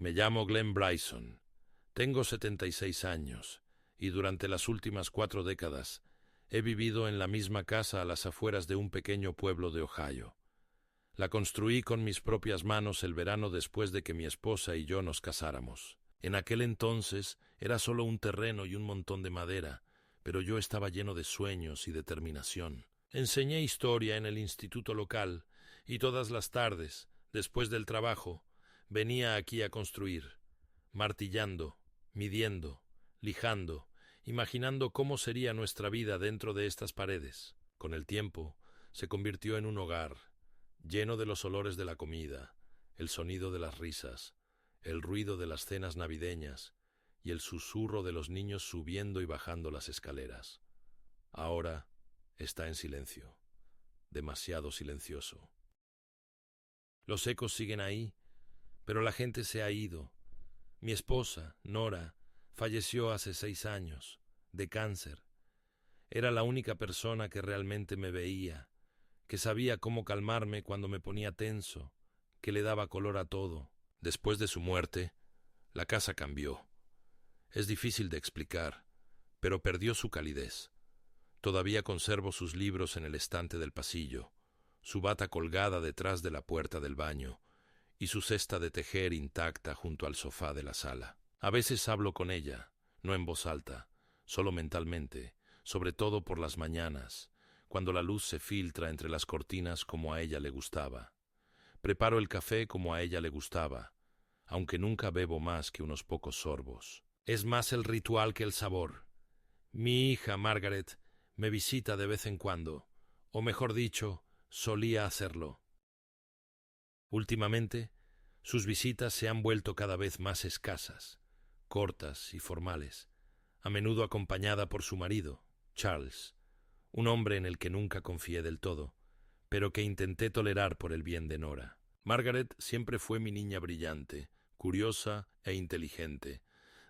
Me llamo Glenn Bryson. Tengo 76 años y durante las últimas 4 décadas he vivido en la misma casa a las afueras de un pequeño pueblo de Ohio. La construí con mis propias manos el verano después de que mi esposa y yo nos casáramos. En aquel entonces era solo un terreno y un montón de madera, pero yo estaba lleno de sueños y determinación. Enseñé historia en el instituto local y todas las tardes, después del trabajo, venía aquí a construir, martillando, midiendo, lijando, imaginando cómo sería nuestra vida dentro de estas paredes. Con el tiempo, se convirtió en un hogar, lleno de los olores de la comida, el sonido de las risas, el ruido de las cenas navideñas y el susurro de los niños subiendo y bajando las escaleras. Ahora está en silencio, demasiado silencioso. Los ecos siguen ahí, pero la gente se ha ido. Mi esposa, Nora, falleció hace 6 años, de cáncer. Era la única persona que realmente me veía, que sabía cómo calmarme cuando me ponía tenso, que le daba color a todo. Después de su muerte, la casa cambió. Es difícil de explicar, pero perdió su calidez. Todavía conservo sus libros en el estante del pasillo, su bata colgada detrás de la puerta del baño y su cesta de tejer intacta junto al sofá de la sala. A veces hablo con ella, no en voz alta, solo mentalmente, sobre todo por las mañanas, cuando la luz se filtra entre las cortinas como a ella le gustaba. Preparo el café como a ella le gustaba, aunque nunca bebo más que unos pocos sorbos. Es más el ritual que el sabor. Mi hija Margaret me visita de vez en cuando, o mejor dicho, solía hacerlo. Últimamente, sus visitas se han vuelto cada vez más escasas, cortas y formales, a menudo acompañada por su marido, Charles, un hombre en el que nunca confié del todo, pero que intenté tolerar por el bien de Nora. Margaret siempre fue mi niña brillante, curiosa e inteligente,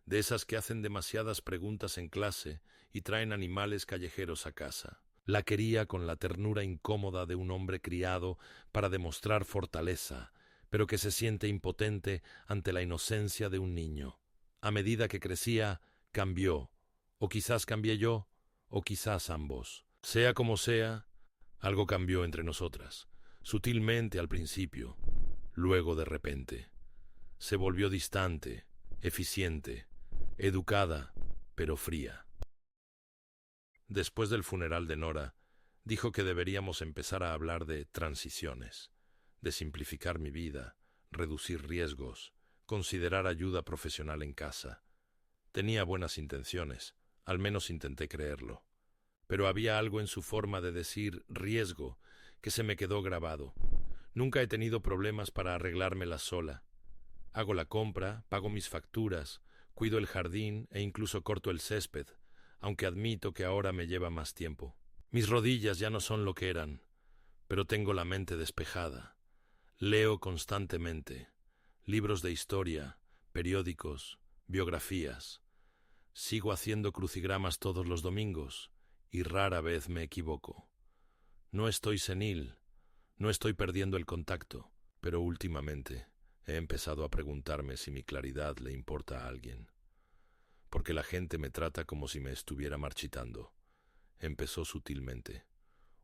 de esas que hacen demasiadas preguntas en clase y traen animales callejeros a casa. La quería con la ternura incómoda de un hombre criado para demostrar fortaleza, pero que se siente impotente ante la inocencia de un niño. A medida que crecía, cambió, o quizás cambié yo, o quizás ambos. Sea como sea, algo cambió entre nosotras, sutilmente al principio, luego de repente. Se volvió distante, eficiente, educada, pero fría. Después del funeral de Nora, dijo que deberíamos empezar a hablar de transiciones, de simplificar mi vida, reducir riesgos, considerar ayuda profesional en casa. Tenía buenas intenciones, al menos intenté creerlo. Pero había algo en su forma de decir riesgo que se me quedó grabado. Nunca he tenido problemas para arreglármela sola. Hago la compra, pago mis facturas, cuido el jardín e incluso corto el césped, aunque admito que ahora me lleva más tiempo. Mis rodillas ya no son lo que eran, pero tengo la mente despejada. Leo constantemente, libros de historia, periódicos, biografías. Sigo haciendo crucigramas todos los domingos y rara vez me equivoco. No estoy senil, no estoy perdiendo el contacto, pero últimamente he empezado a preguntarme si mi claridad le importa a alguien. Porque la gente me trata como si me estuviera marchitando. Empezó sutilmente.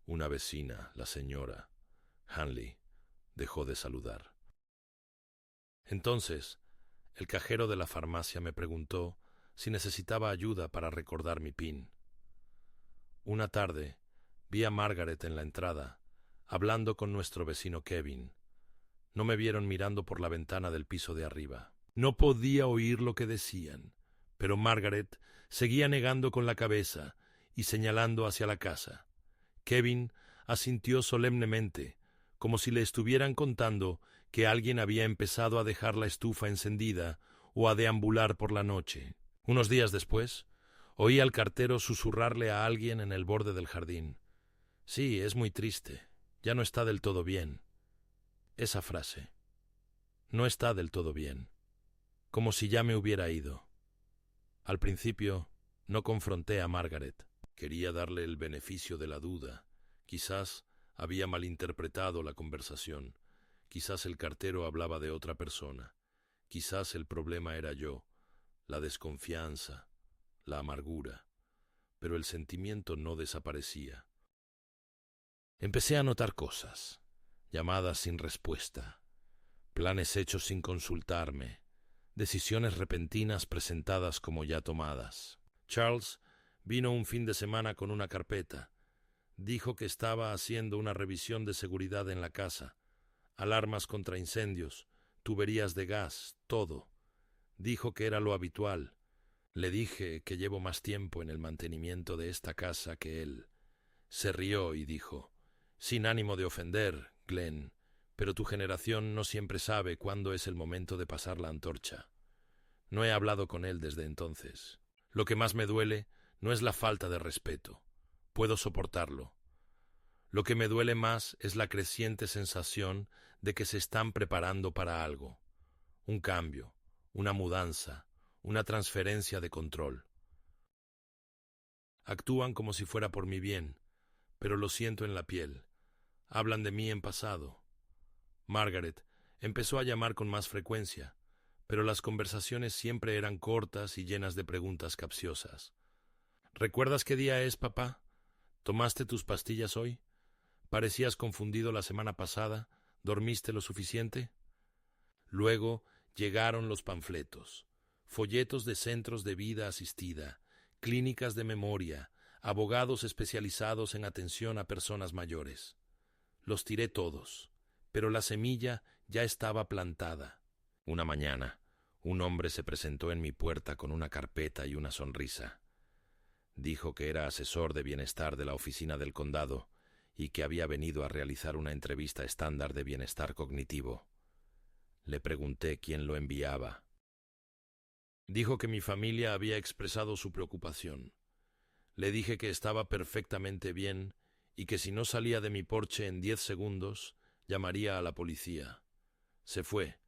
Una vecina, la señora Hanley, dejó de saludar. Entonces, el cajero de la farmacia me preguntó si necesitaba ayuda para recordar mi PIN. Una tarde, vi a Margaret en la entrada, hablando con nuestro vecino Kevin. No me vieron mirando por la ventana del piso de arriba. No podía oír lo que decían, pero Margaret seguía negando con la cabeza y señalando hacia la casa. Kevin asintió solemnemente, como si le estuvieran contando que alguien había empezado a dejar la estufa encendida o a deambular por la noche. Unos días después, oí al cartero susurrarle a alguien en el borde del jardín: «Sí, es muy triste. Ya no está del todo bien». Esa frase. No está del todo bien. Como si ya me hubiera ido. Al principio, no confronté a Margaret. Quería darle el beneficio de la duda. Quizás había malinterpretado la conversación. Quizás el cartero hablaba de otra persona. Quizás el problema era yo, la desconfianza, la amargura, pero el sentimiento no desaparecía. Empecé a notar cosas, llamadas sin respuesta, planes hechos sin consultarme, decisiones repentinas presentadas como ya tomadas. Charles vino un fin de semana con una carpeta. Dijo que estaba haciendo una revisión de seguridad en la casa, alarmas contra incendios, tuberías de gas, todo. Dijo que era lo habitual. Le dije que llevo más tiempo en el mantenimiento de esta casa que él. Se rió y dijo: «Sin ánimo de ofender, Glenn, pero tu generación no siempre sabe cuándo es el momento de pasar la antorcha». No he hablado con él desde entonces. Lo que más me duele no es la falta de respeto. Puedo soportarlo. Lo que me duele más es la creciente sensación de que se están preparando para algo. Un cambio, una mudanza, una transferencia de control. Actúan como si fuera por mi bien, pero lo siento en la piel. Hablan de mí en pasado. Margaret empezó a llamar con más frecuencia, pero las conversaciones siempre eran cortas y llenas de preguntas capciosas. «¿Recuerdas qué día es, papá? ¿Tomaste tus pastillas hoy? ¿Parecías confundido la semana pasada? ¿Dormiste lo suficiente?» Luego llegaron los panfletos, folletos de centros de vida asistida, clínicas de memoria, abogados especializados en atención a personas mayores. Los tiré todos, pero la semilla ya estaba plantada. Una mañana, un hombre se presentó en mi puerta con una carpeta y una sonrisa. Dijo que era asesor de bienestar de la oficina del condado y que había venido a realizar una entrevista estándar de bienestar cognitivo. Le pregunté quién lo enviaba. Dijo que mi familia había expresado su preocupación. Le dije que estaba perfectamente bien y que si no salía de mi porche en 10 segundos, llamaría a la policía. Se fue,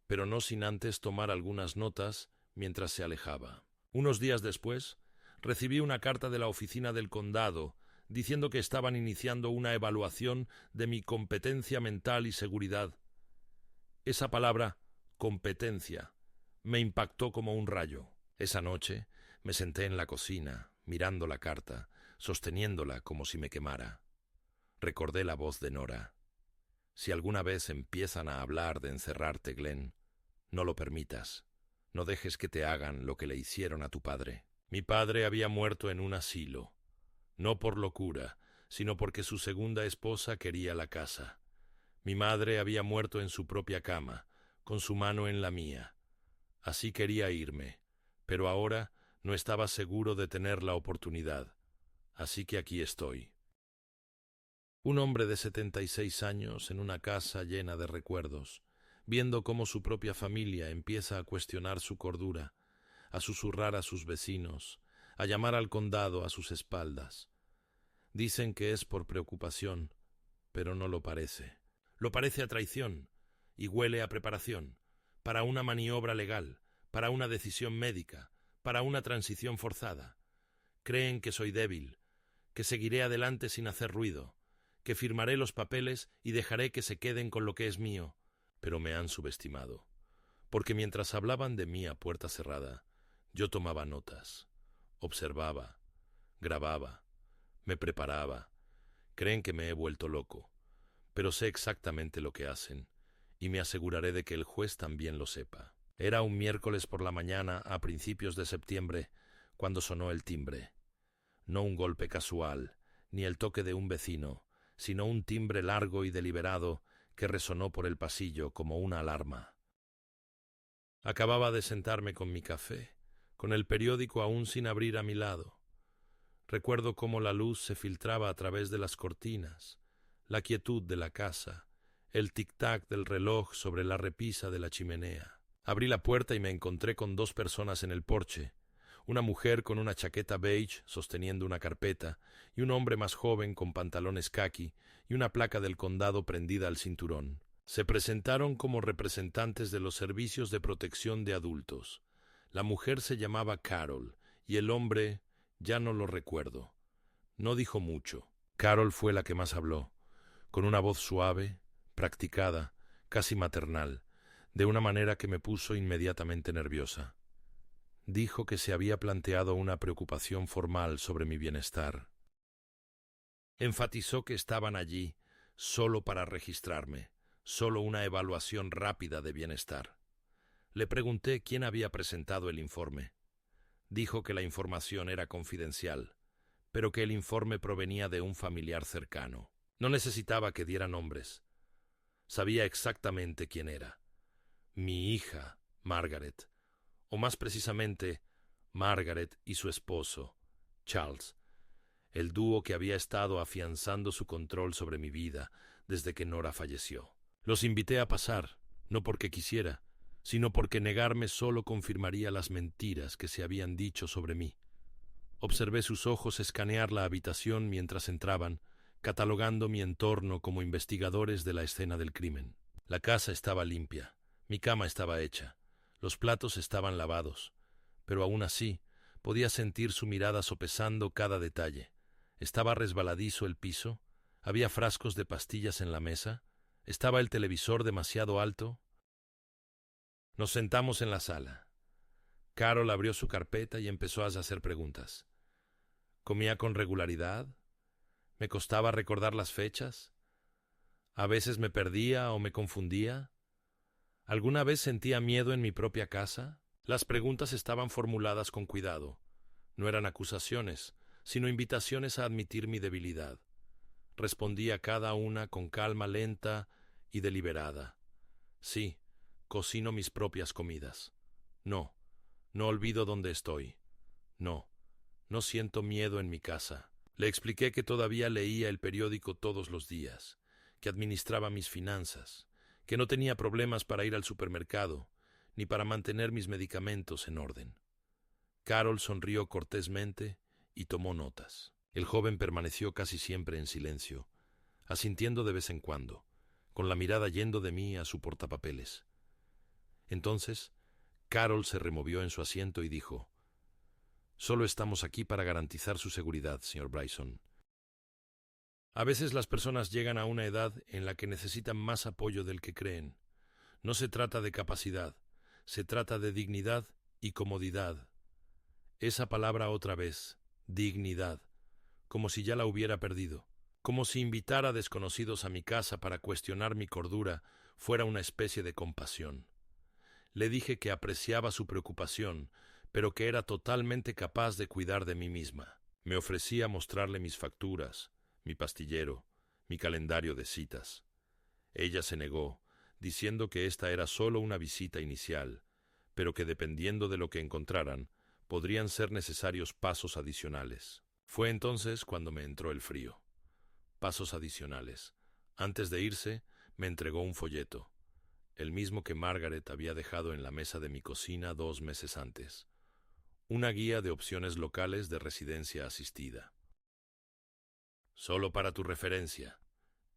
pero no sin antes tomar algunas notas mientras se alejaba. Unos días después, recibí una carta de la oficina del condado diciendo que estaban iniciando una evaluación de mi competencia mental y seguridad. Esa palabra, competencia, me impactó como un rayo. Esa noche me senté en la cocina, mirando la carta, sosteniéndola como si me quemara. Recordé la voz de Nora. «Si alguna vez empiezan a hablar de encerrarte, Glenn, no lo permitas. No dejes que te hagan lo que le hicieron a tu padre». Mi padre había muerto en un asilo, no por locura, sino porque su segunda esposa quería la casa. Mi madre había muerto en su propia cama, con su mano en la mía. Así quería irme, pero ahora no estaba seguro de tener la oportunidad. Así que aquí estoy. Un hombre de 76 años en una casa llena de recuerdos, viendo cómo su propia familia empieza a cuestionar su cordura, a susurrar a sus vecinos, a llamar al condado a sus espaldas. Dicen que es por preocupación, pero no lo parece. Lo parece a traición y huele a preparación, para una maniobra legal, para una decisión médica, para una transición forzada. Creen que soy débil, que seguiré adelante sin hacer ruido, que firmaré los papeles y dejaré que se queden con lo que es mío, pero me han subestimado, porque mientras hablaban de mí a puerta cerrada, yo tomaba notas, observaba, grababa, me preparaba. Creen que me he vuelto loco, pero sé exactamente lo que hacen, y me aseguraré de que el juez también lo sepa. Era un miércoles por la mañana a principios de septiembre cuando sonó el timbre. No un golpe casual, ni el toque de un vecino, sino un timbre largo y deliberado que resonó por el pasillo como una alarma. Acababa de sentarme con mi café, con el periódico aún sin abrir a mi lado. Recuerdo cómo la luz se filtraba a través de las cortinas, la quietud de la casa, el tic-tac del reloj sobre la repisa de la chimenea. Abrí la puerta y me encontré con dos personas en el porche, una mujer con una chaqueta beige sosteniendo una carpeta y un hombre más joven con pantalones caqui y una placa del condado prendida al cinturón. Se presentaron como representantes de los servicios de protección de adultos. La mujer se llamaba Carol y el hombre ya no lo recuerdo. No dijo mucho. Carol fue la que más habló, con una voz suave, practicada, casi maternal. de una manera que me puso inmediatamente nerviosa. Dijo que se había planteado una preocupación formal sobre mi bienestar. Enfatizó que estaban allí solo para registrarme, solo una evaluación rápida de bienestar. Le pregunté quién había presentado el informe. Dijo que la información era confidencial, pero que el informe provenía de un familiar cercano. No necesitaba que diera nombres. Sabía exactamente quién era. Mi hija, Margaret, o más precisamente, Margaret y su esposo, Charles, el dúo que había estado afianzando su control sobre mi vida desde que Nora falleció. Los invité a pasar, no porque quisiera, sino porque negarme solo confirmaría las mentiras que se habían dicho sobre mí. Observé sus ojos escanear la habitación mientras entraban, catalogando mi entorno como investigadores de la escena del crimen. La casa estaba limpia, mi cama estaba hecha, los platos estaban lavados, pero aún así podía sentir su mirada sopesando cada detalle. Estaba resbaladizo el piso, había frascos de pastillas en la mesa, estaba el televisor demasiado alto. Nos sentamos en la sala. Carol abrió su carpeta y empezó a hacer preguntas. ¿Comía con regularidad? ¿Me costaba recordar las fechas? ¿A veces me perdía o me confundía? ¿Alguna vez sentía miedo en mi propia casa? Las preguntas estaban formuladas con cuidado. No eran acusaciones, sino invitaciones a admitir mi debilidad. Respondí a cada una con calma lenta y deliberada. Sí, cocino mis propias comidas. No, no olvido dónde estoy. No, no siento miedo en mi casa. Le expliqué que todavía leía el periódico todos los días, que administraba mis finanzas, que no tenía problemas para ir al supermercado, ni para mantener mis medicamentos en orden. Carol sonrió cortésmente y tomó notas. El joven permaneció casi siempre en silencio, asintiendo de vez en cuando, con la mirada yendo de mí a su portapapeles. Entonces, Carol se removió en su asiento y dijo: «Solo estamos aquí para garantizar su seguridad, señor Bryson. A veces las personas llegan a una edad en la que necesitan más apoyo del que creen. No se trata de capacidad, se trata de dignidad y comodidad». Esa palabra otra vez, dignidad, como si ya la hubiera perdido, como si invitar a desconocidos a mi casa para cuestionar mi cordura fuera una especie de compasión. Le dije que apreciaba su preocupación, pero que era totalmente capaz de cuidar de mí misma. Me ofrecí a mostrarle mis facturas, mi pastillero, mi calendario de citas. Ella se negó, diciendo que esta era solo una visita inicial, pero que dependiendo de lo que encontraran, podrían ser necesarios pasos adicionales. Fue entonces cuando me entró el frío. Pasos adicionales. Antes de irse, me entregó un folleto, el mismo que Margaret había dejado en la mesa de mi cocina 2 meses antes. Una guía de opciones locales de residencia asistida. «Solo para tu referencia»,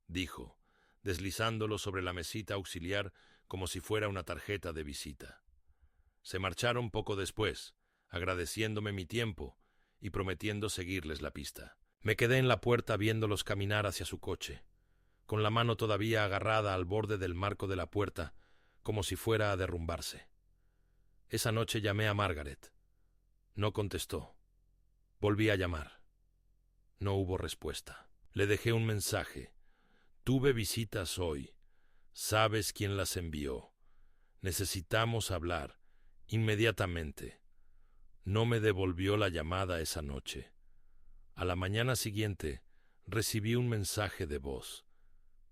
dijo, deslizándolo sobre la mesita auxiliar como si fuera una tarjeta de visita. Se marcharon poco después, agradeciéndome mi tiempo y prometiendo seguirles la pista. Me quedé en la puerta viéndolos caminar hacia su coche, con la mano todavía agarrada al borde del marco de la puerta, como si fuera a derrumbarse. Esa noche llamé a Margaret. No contestó. Volví a llamar. No hubo respuesta. Le dejé un mensaje. «Tuve visitas hoy. Sabes quién las envió. Necesitamos hablar. Inmediatamente». No me devolvió la llamada esa noche. A la mañana siguiente recibí un mensaje de voz.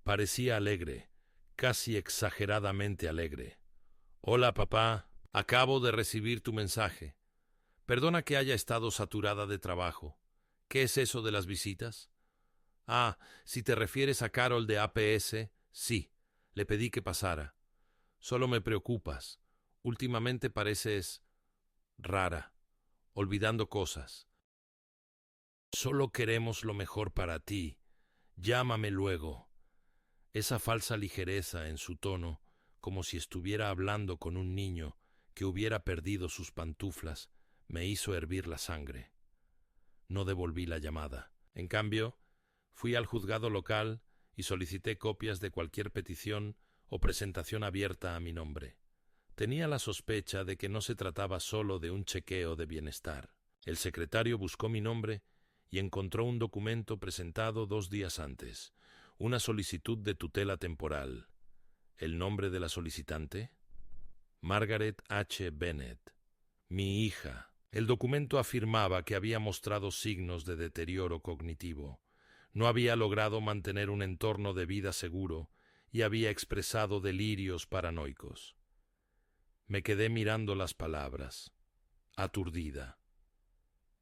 Parecía alegre, casi exageradamente alegre. «Hola, papá. Acabo de recibir tu mensaje. Perdona que haya estado saturada de trabajo. ¿Qué es eso de las visitas?» «Ah, si te refieres a Carol de APS, sí. Le pedí que pasara. Solo me preocupas. Últimamente pareces rara, olvidando cosas. Solo queremos lo mejor para ti. Llámame luego». Esa falsa ligereza en su tono, como si estuviera hablando con un niño que hubiera perdido sus pantuflas, me hizo hervir la sangre. No devolví la llamada. En cambio, fui al juzgado local y solicité copias de cualquier petición o presentación abierta a mi nombre. Tenía la sospecha de que no se trataba solo de un chequeo de bienestar. El secretario buscó mi nombre y encontró un documento presentado 2 días antes, una solicitud de tutela temporal. ¿El nombre de la solicitante? Margaret H. Bennett, mi hija. El documento afirmaba que había mostrado signos de deterioro cognitivo. No había logrado mantener un entorno de vida seguro y había expresado delirios paranoicos. Me quedé mirando las palabras, aturdida.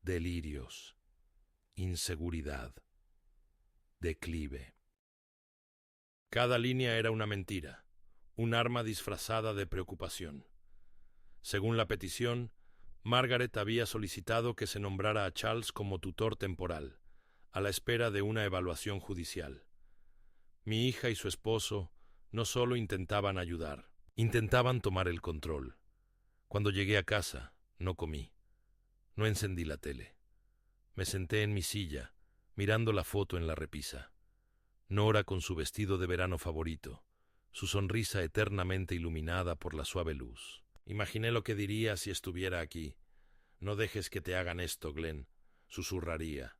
Delirios, inseguridad, declive. Cada línea era una mentira, un arma disfrazada de preocupación. Según la petición, Margaret había solicitado que se nombrara a Charles como tutor temporal, a la espera de una evaluación judicial. Mi hija y su esposo no solo intentaban ayudar, intentaban tomar el control. Cuando llegué a casa, no comí. No encendí la tele. Me senté en mi silla, mirando la foto en la repisa. Nora con su vestido de verano favorito, su sonrisa eternamente iluminada por la suave luz. Imaginé lo que diría si estuviera aquí. No dejes que te hagan esto, Glenn, susurraría.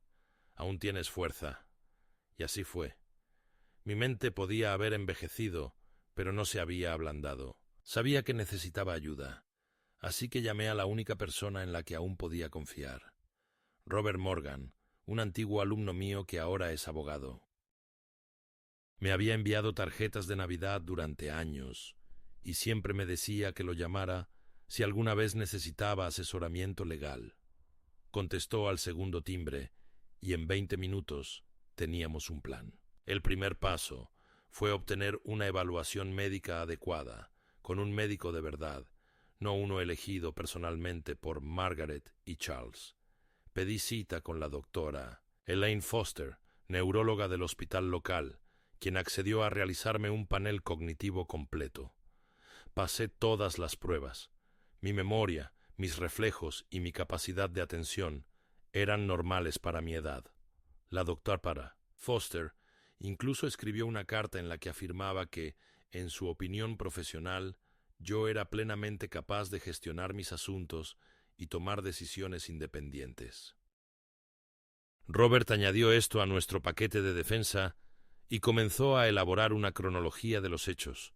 Aún tienes fuerza. Y así fue. Mi mente podía haber envejecido, pero no se había ablandado. Sabía que necesitaba ayuda, así que llamé a la única persona en la que aún podía confiar. Robert Morgan, un antiguo alumno mío que ahora es abogado. Me había enviado tarjetas de Navidad durante años, y siempre me decía que lo llamara si alguna vez necesitaba asesoramiento legal. Contestó al segundo timbre, y en 20 minutos teníamos un plan. El primer paso fue obtener una evaluación médica adecuada, con un médico de verdad, no uno elegido personalmente por Margaret y Charles. Pedí cita con la doctora Elaine Foster, neuróloga del hospital local, quien accedió a realizarme un panel cognitivo completo. Pasé todas las pruebas. Mi memoria, mis reflejos y mi capacidad de atención eran normales para mi edad. La doctora Foster incluso escribió una carta en la que afirmaba que, en su opinión profesional, yo era plenamente capaz de gestionar mis asuntos y tomar decisiones independientes. Robert añadió esto a nuestro paquete de defensa y comenzó a elaborar una cronología de los hechos,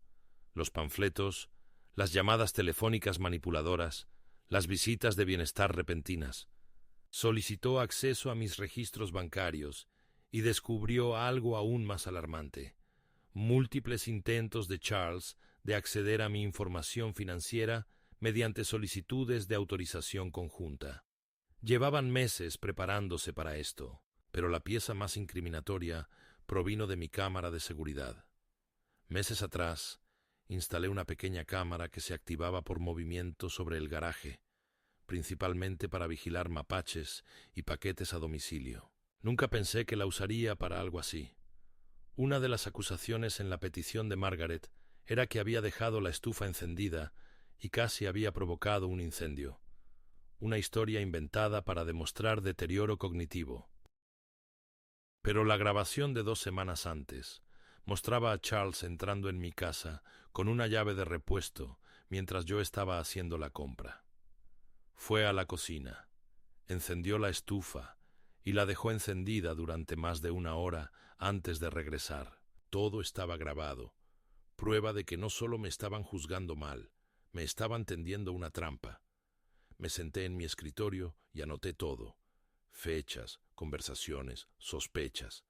los panfletos, las llamadas telefónicas manipuladoras, las visitas de bienestar repentinas. Solicitó acceso a mis registros bancarios y descubrió algo aún más alarmante: múltiples intentos de Charles de acceder a mi información financiera mediante solicitudes de autorización conjunta. Llevaban meses preparándose para esto, pero la pieza más incriminatoria provino de mi cámara de seguridad. Meses atrás, instalé una pequeña cámara que se activaba por movimiento sobre el garaje, principalmente para vigilar mapaches y paquetes a domicilio. Nunca pensé que la usaría para algo así. Una de las acusaciones en la petición de Margaret era que había dejado la estufa encendida y casi había provocado un incendio. Una historia inventada para demostrar deterioro cognitivo. Pero la grabación de 2 semanas antes mostraba a Charles entrando en mi casa con una llave de repuesto mientras yo estaba haciendo la compra. Fue a la cocina, encendió la estufa y la dejó encendida durante más de 1 hora antes de regresar. Todo estaba grabado, prueba de que no solo me estaban juzgando mal, me estaban tendiendo una trampa. Me senté en mi escritorio y anoté todo: fechas, conversaciones, sospechas.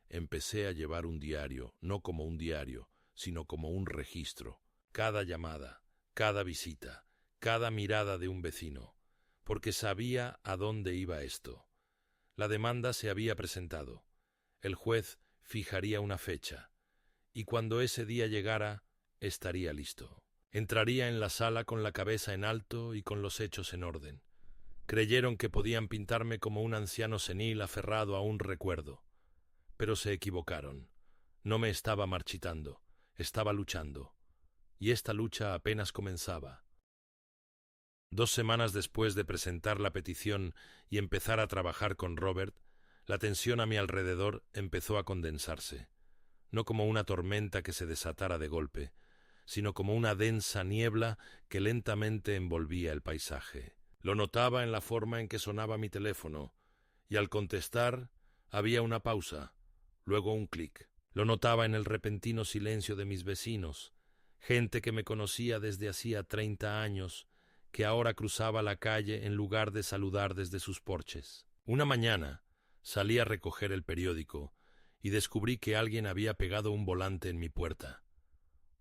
Empecé a llevar un diario, no como un diario, sino como un registro. Cada llamada, cada visita, cada mirada de un vecino, porque sabía a dónde iba esto. La demanda se había presentado. El juez fijaría una fecha, y cuando ese día llegara, estaría listo. Entraría en la sala con la cabeza en alto y con los hechos en orden. Creyeron que podían pintarme como un anciano senil aferrado a un recuerdo. Pero se equivocaron. No me estaba marchitando, estaba luchando. Y esta lucha apenas comenzaba. 2 semanas después de presentar la petición y empezar a trabajar con Robert, la tensión a mi alrededor empezó a condensarse. no como una tormenta que se desatara de golpe, sino como una densa niebla que lentamente envolvía el paisaje. Lo notaba en la forma en que sonaba mi teléfono, y al contestar había una pausa, luego un clic. Lo notaba en el repentino silencio de mis vecinos, gente que me conocía desde hacía 30 años, que ahora cruzaba la calle en lugar de saludar desde sus porches. Una mañana salí a recoger el periódico y descubrí que alguien había pegado un volante en mi puerta.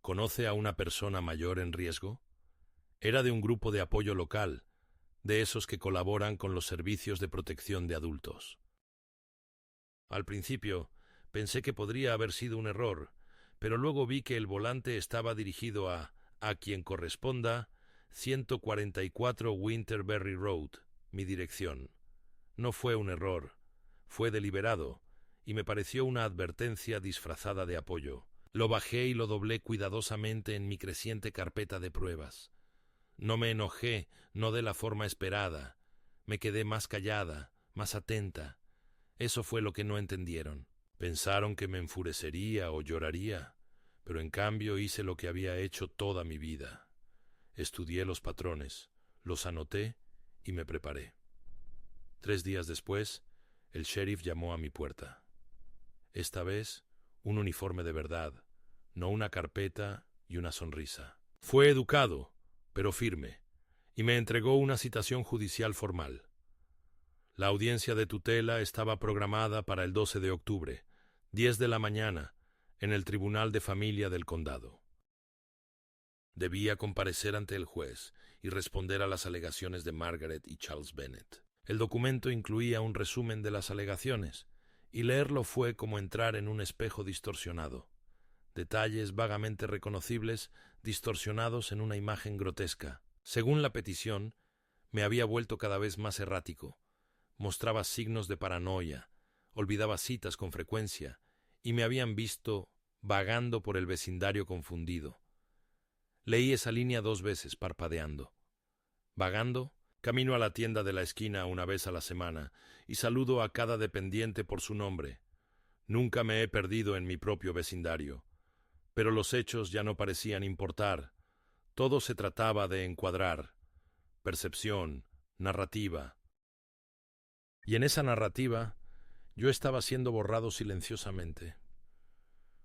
¿Conoce a una persona mayor en riesgo? Era de un grupo de apoyo local, de esos que colaboran con los servicios de protección de adultos. Al principio pensé que podría haber sido un error, pero luego vi que el volante estaba dirigido a quien corresponda, 144 Winterberry Road, mi dirección. No fue un error, fue deliberado, y me pareció una advertencia disfrazada de apoyo. Lo bajé y lo doblé cuidadosamente en mi creciente carpeta de pruebas. No me enojé, no de la forma esperada. Me quedé más callada, más atenta. Eso fue lo que no entendieron. Pensaron que me enfurecería o lloraría, pero en cambio hice lo que había hecho toda mi vida. Estudié los patrones, los anoté y me preparé. 3 días después, el sheriff llamó a mi puerta. Esta vez, un uniforme de verdad, no una carpeta y una sonrisa. Fue educado, pero firme, y me entregó una citación judicial formal. La audiencia de tutela estaba programada para el 12 de octubre, 10 de la mañana, en el Tribunal de Familia del Condado. Debía comparecer ante el juez y responder a las alegaciones de Margaret y Charles Bennett. El documento incluía un resumen de las alegaciones, y leerlo fue como entrar en un espejo distorsionado. Detalles vagamente reconocibles distorsionados en una imagen grotesca. Según la petición, me había vuelto cada vez más errático. Mostraba signos de paranoia, olvidaba citas con frecuencia, y me habían visto vagando por el vecindario confundido. Leí esa línea 2 veces, parpadeando. Vagando, camino a la tienda de la esquina una vez a la semana y saludo a cada dependiente por su nombre. Nunca me he perdido en mi propio vecindario. Pero los hechos ya no parecían importar. Todo se trataba de encuadrar. Percepción, narrativa. Y en esa narrativa yo estaba siendo borrado silenciosamente.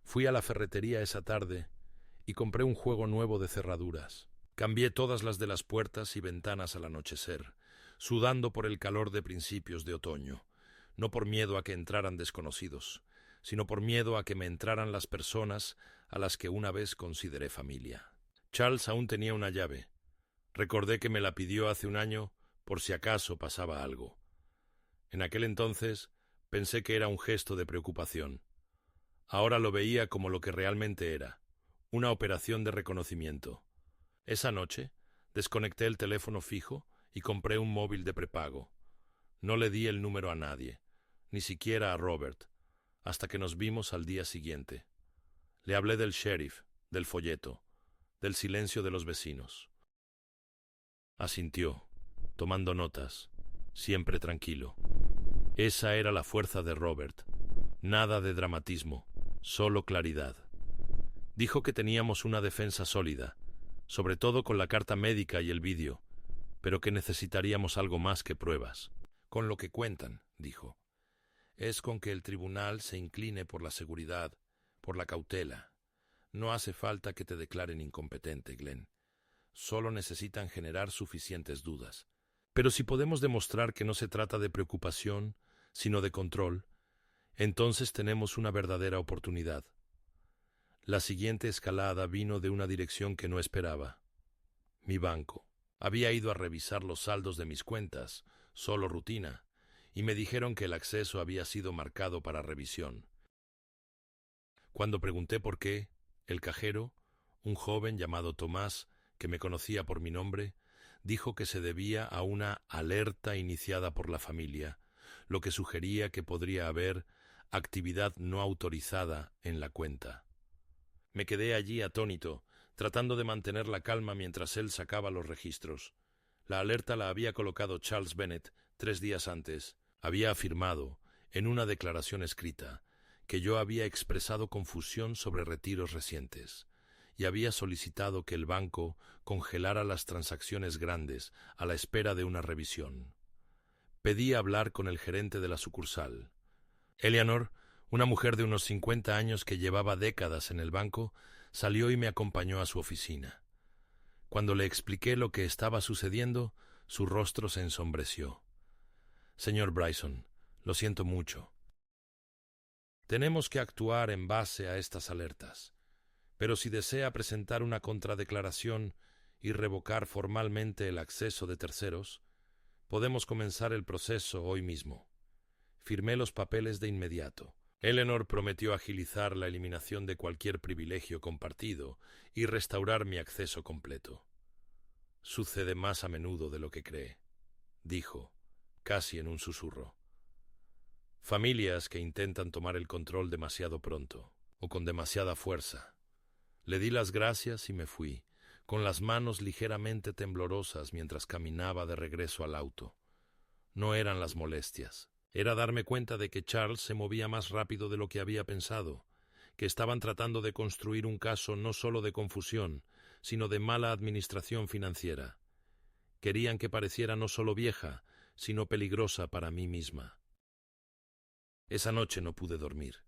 Fui a la ferretería esa tarde y compré un juego nuevo de cerraduras. Cambié todas las de las puertas y ventanas al anochecer, sudando por el calor de principios de otoño, no por miedo a que entraran desconocidos, sino por miedo a que me entraran las personas a las que una vez consideré familia. Charles aún tenía una llave. Recordé que me la pidió hace un año por si acaso pasaba algo. En aquel entonces pensé que era un gesto de preocupación. Ahora lo veía como lo que realmente era, una operación de reconocimiento. Esa noche desconecté el teléfono fijo y compré un móvil de prepago. No le di el número a nadie, ni siquiera a Robert, hasta que nos vimos al día siguiente. Le hablé del sheriff, del folleto, del silencio de los vecinos. Asintió, tomando notas, siempre tranquilo. Esa era la fuerza de Robert. Nada de dramatismo, solo claridad. Dijo que teníamos una defensa sólida, sobre todo con la carta médica y el vídeo, pero que necesitaríamos algo más que pruebas. Con lo que cuentan, dijo, es con que el tribunal se incline por la seguridad, por la cautela. No hace falta que te declaren incompetente, Glenn. Solo necesitan generar suficientes dudas. Pero si podemos demostrar que no se trata de preocupación, sino de control, entonces tenemos una verdadera oportunidad. La siguiente escalada vino de una dirección que no esperaba. Mi banco. Había ido a revisar los saldos de mis cuentas, solo rutina, y me dijeron que el acceso había sido marcado para revisión. Cuando pregunté por qué, el cajero, un joven llamado Tomás, que me conocía por mi nombre, dijo que se debía a una alerta iniciada por la familia, lo que sugería que podría haber actividad no autorizada en la cuenta. Me quedé allí atónito, tratando de mantener la calma mientras él sacaba los registros. La alerta la había colocado Charles Bennett 3 días antes. Había afirmado, en una declaración escrita, que yo había expresado confusión sobre retiros recientes y había solicitado que el banco congelara las transacciones grandes a la espera de una revisión. Pedí hablar con el gerente de la sucursal. Eleanor, una mujer de unos 50 años que llevaba décadas en el banco, salió y me acompañó a su oficina. Cuando le expliqué lo que estaba sucediendo, su rostro se ensombreció. Señor Bryson, lo siento mucho. Tenemos que actuar en base a estas alertas, pero si desea presentar una contradeclaración y revocar formalmente el acceso de terceros, podemos comenzar el proceso hoy mismo. Firmé los papeles de inmediato. Eleanor prometió agilizar la eliminación de cualquier privilegio compartido y restaurar mi acceso completo. Sucede más a menudo de lo que cree, dijo, casi en un susurro. Familias que intentan tomar el control demasiado pronto o con demasiada fuerza. Le di las gracias y me fui, con las manos ligeramente temblorosas mientras caminaba de regreso al auto. No eran las molestias. Era darme cuenta de que Charles se movía más rápido de lo que había pensado, que estaban tratando de construir un caso no solo de confusión, sino de mala administración financiera. Querían que pareciera no solo vieja, sino peligrosa para mí misma. Esa noche no pude dormir.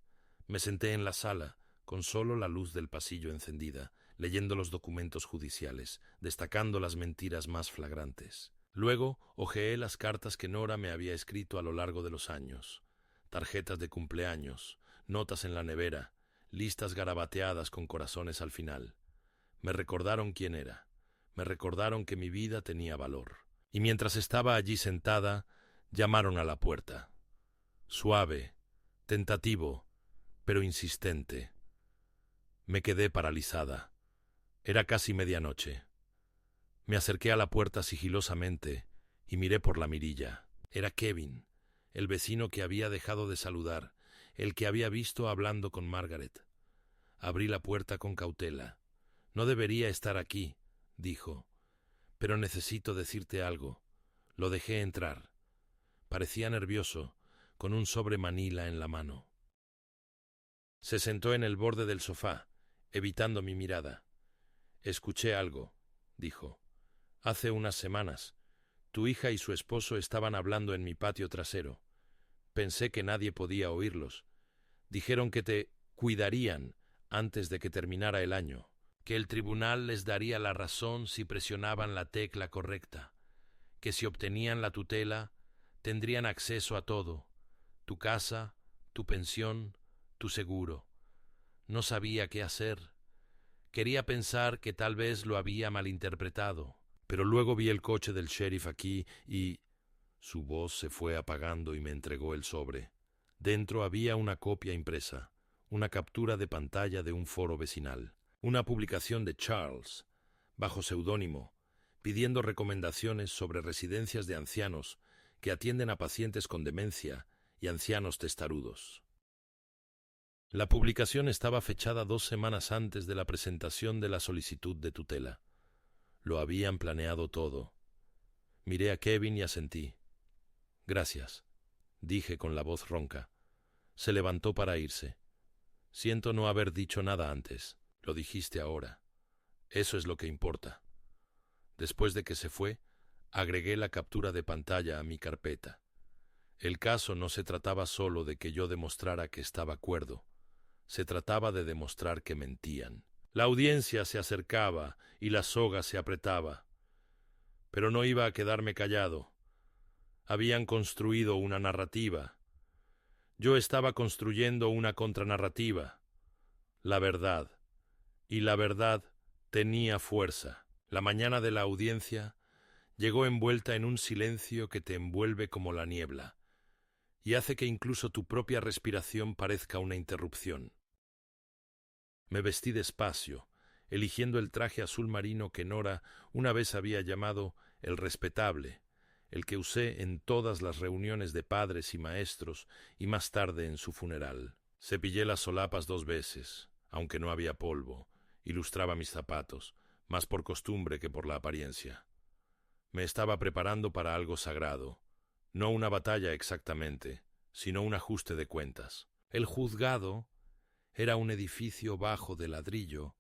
Me senté en la sala, con solo la luz del pasillo encendida, leyendo los documentos judiciales, destacando las mentiras más flagrantes. Luego hojeé las cartas que Nora me había escrito a lo largo de los años, tarjetas de cumpleaños, notas en la nevera, listas garabateadas con corazones al final. Me recordaron quién era, me recordaron que mi vida tenía valor. Y mientras estaba allí sentada, llamaron a la puerta. Suave, tentativo, pero insistente. Me quedé paralizada. Era casi medianoche. Me acerqué a la puerta sigilosamente y miré por la mirilla. Era Kevin, el vecino que había dejado de saludar, el que había visto hablando con Margaret. Abrí la puerta con cautela. No debería estar aquí, dijo, pero necesito decirte algo. Lo dejé entrar. Parecía nervioso, con un sobre Manila en la mano. Se sentó en el borde del sofá, evitando mi mirada. Escuché algo, dijo. Hace unas semanas, tu hija y su esposo estaban hablando en mi patio trasero. Pensé que nadie podía oírlos. Dijeron que te cuidarían antes de que terminara el año, que el tribunal les daría la razón si presionaban la tecla correcta, que si obtenían la tutela, tendrían acceso a todo, tu casa, tu pensión, tu seguro. No sabía qué hacer. Quería pensar que tal vez lo había malinterpretado, pero luego vi el coche del sheriff aquí y... Su voz se fue apagando y me entregó el sobre. Dentro había una copia impresa, una captura de pantalla de un foro vecinal, una publicación de Charles, bajo seudónimo, pidiendo recomendaciones sobre residencias de ancianos que atienden a pacientes con demencia y ancianos testarudos. La publicación estaba fechada 2 semanas antes de la presentación de la solicitud de tutela. Lo habían planeado todo. Miré a Kevin y asentí. Gracias, dije con la voz ronca. Se levantó para irse. Siento no haber dicho nada antes. Lo dijiste ahora. Eso es lo que importa. Después de que se fue, agregué la captura de pantalla a mi carpeta. El caso no se trataba solo de que yo demostrara que estaba cuerdo. Se trataba de demostrar que mentían. La audiencia se acercaba y la soga se apretaba. Pero no iba a quedarme callado. Habían construido una narrativa. Yo estaba construyendo una contranarrativa. La verdad. Y la verdad tenía fuerza. La mañana de la audiencia llegó envuelta en un silencio que te envuelve como la niebla y hace que incluso tu propia respiración parezca una interrupción. Me vestí despacio, eligiendo el traje azul marino que Nora una vez había llamado el respetable, el que usé en todas las reuniones de padres y maestros y más tarde en su funeral. Cepillé las solapas 2 veces, aunque no había polvo, y lustraba mis zapatos, más por costumbre que por la apariencia. Me estaba preparando para algo sagrado, no una batalla exactamente, sino un ajuste de cuentas. El juzgado era un edificio bajo de ladrillo,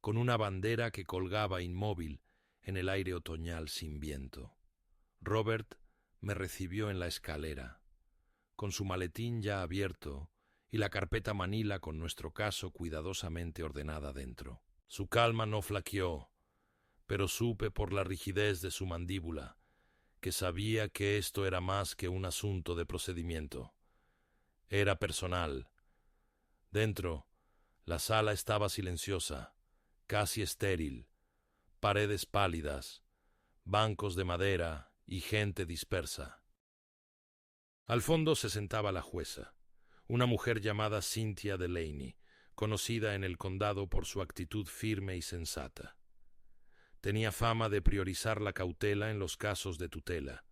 con una bandera que colgaba inmóvil en el aire otoñal sin viento. Robert me recibió en la escalera, con su maletín ya abierto y la carpeta manila con nuestro caso cuidadosamente ordenada dentro. Su calma no flaqueó, pero supe por la rigidez de su mandíbula que sabía que esto era más que un asunto de procedimiento. Era personal. Dentro, la sala estaba silenciosa, casi estéril, paredes pálidas, bancos de madera y gente dispersa. Al fondo se sentaba la jueza, una mujer llamada Cynthia Delaney, conocida en el condado por su actitud firme y sensata. Tenía fama de priorizar la cautela en los casos de tutela,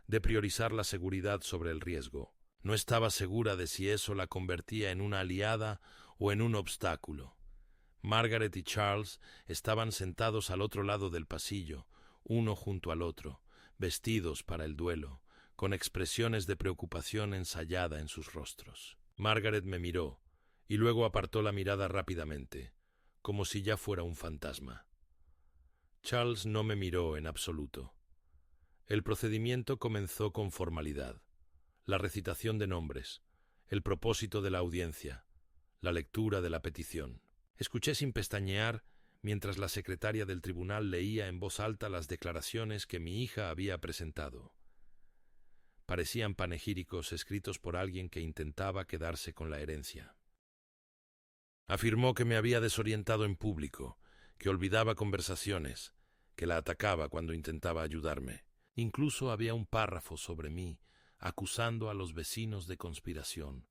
de priorizar la seguridad sobre el riesgo. No estaba segura de si eso la convertía en una aliada o en un obstáculo. Margaret y Charles estaban sentados al otro lado del pasillo, uno junto al otro, vestidos para el duelo, con expresiones de preocupación ensayada en sus rostros. Margaret me miró, y luego apartó la mirada rápidamente, como si ya fuera un fantasma. Charles no me miró en absoluto. El procedimiento comenzó con formalidad, la recitación de nombres, el propósito de la audiencia, la lectura de la petición. Escuché sin pestañear mientras la secretaria del tribunal leía en voz alta las declaraciones que mi hija había presentado. Parecían panegíricos escritos por alguien que intentaba quedarse con la herencia. Afirmó que me había desorientado en público, que olvidaba conversaciones, que la atacaba cuando intentaba ayudarme. Incluso había un párrafo sobre mí, acusando a los vecinos de conspiración,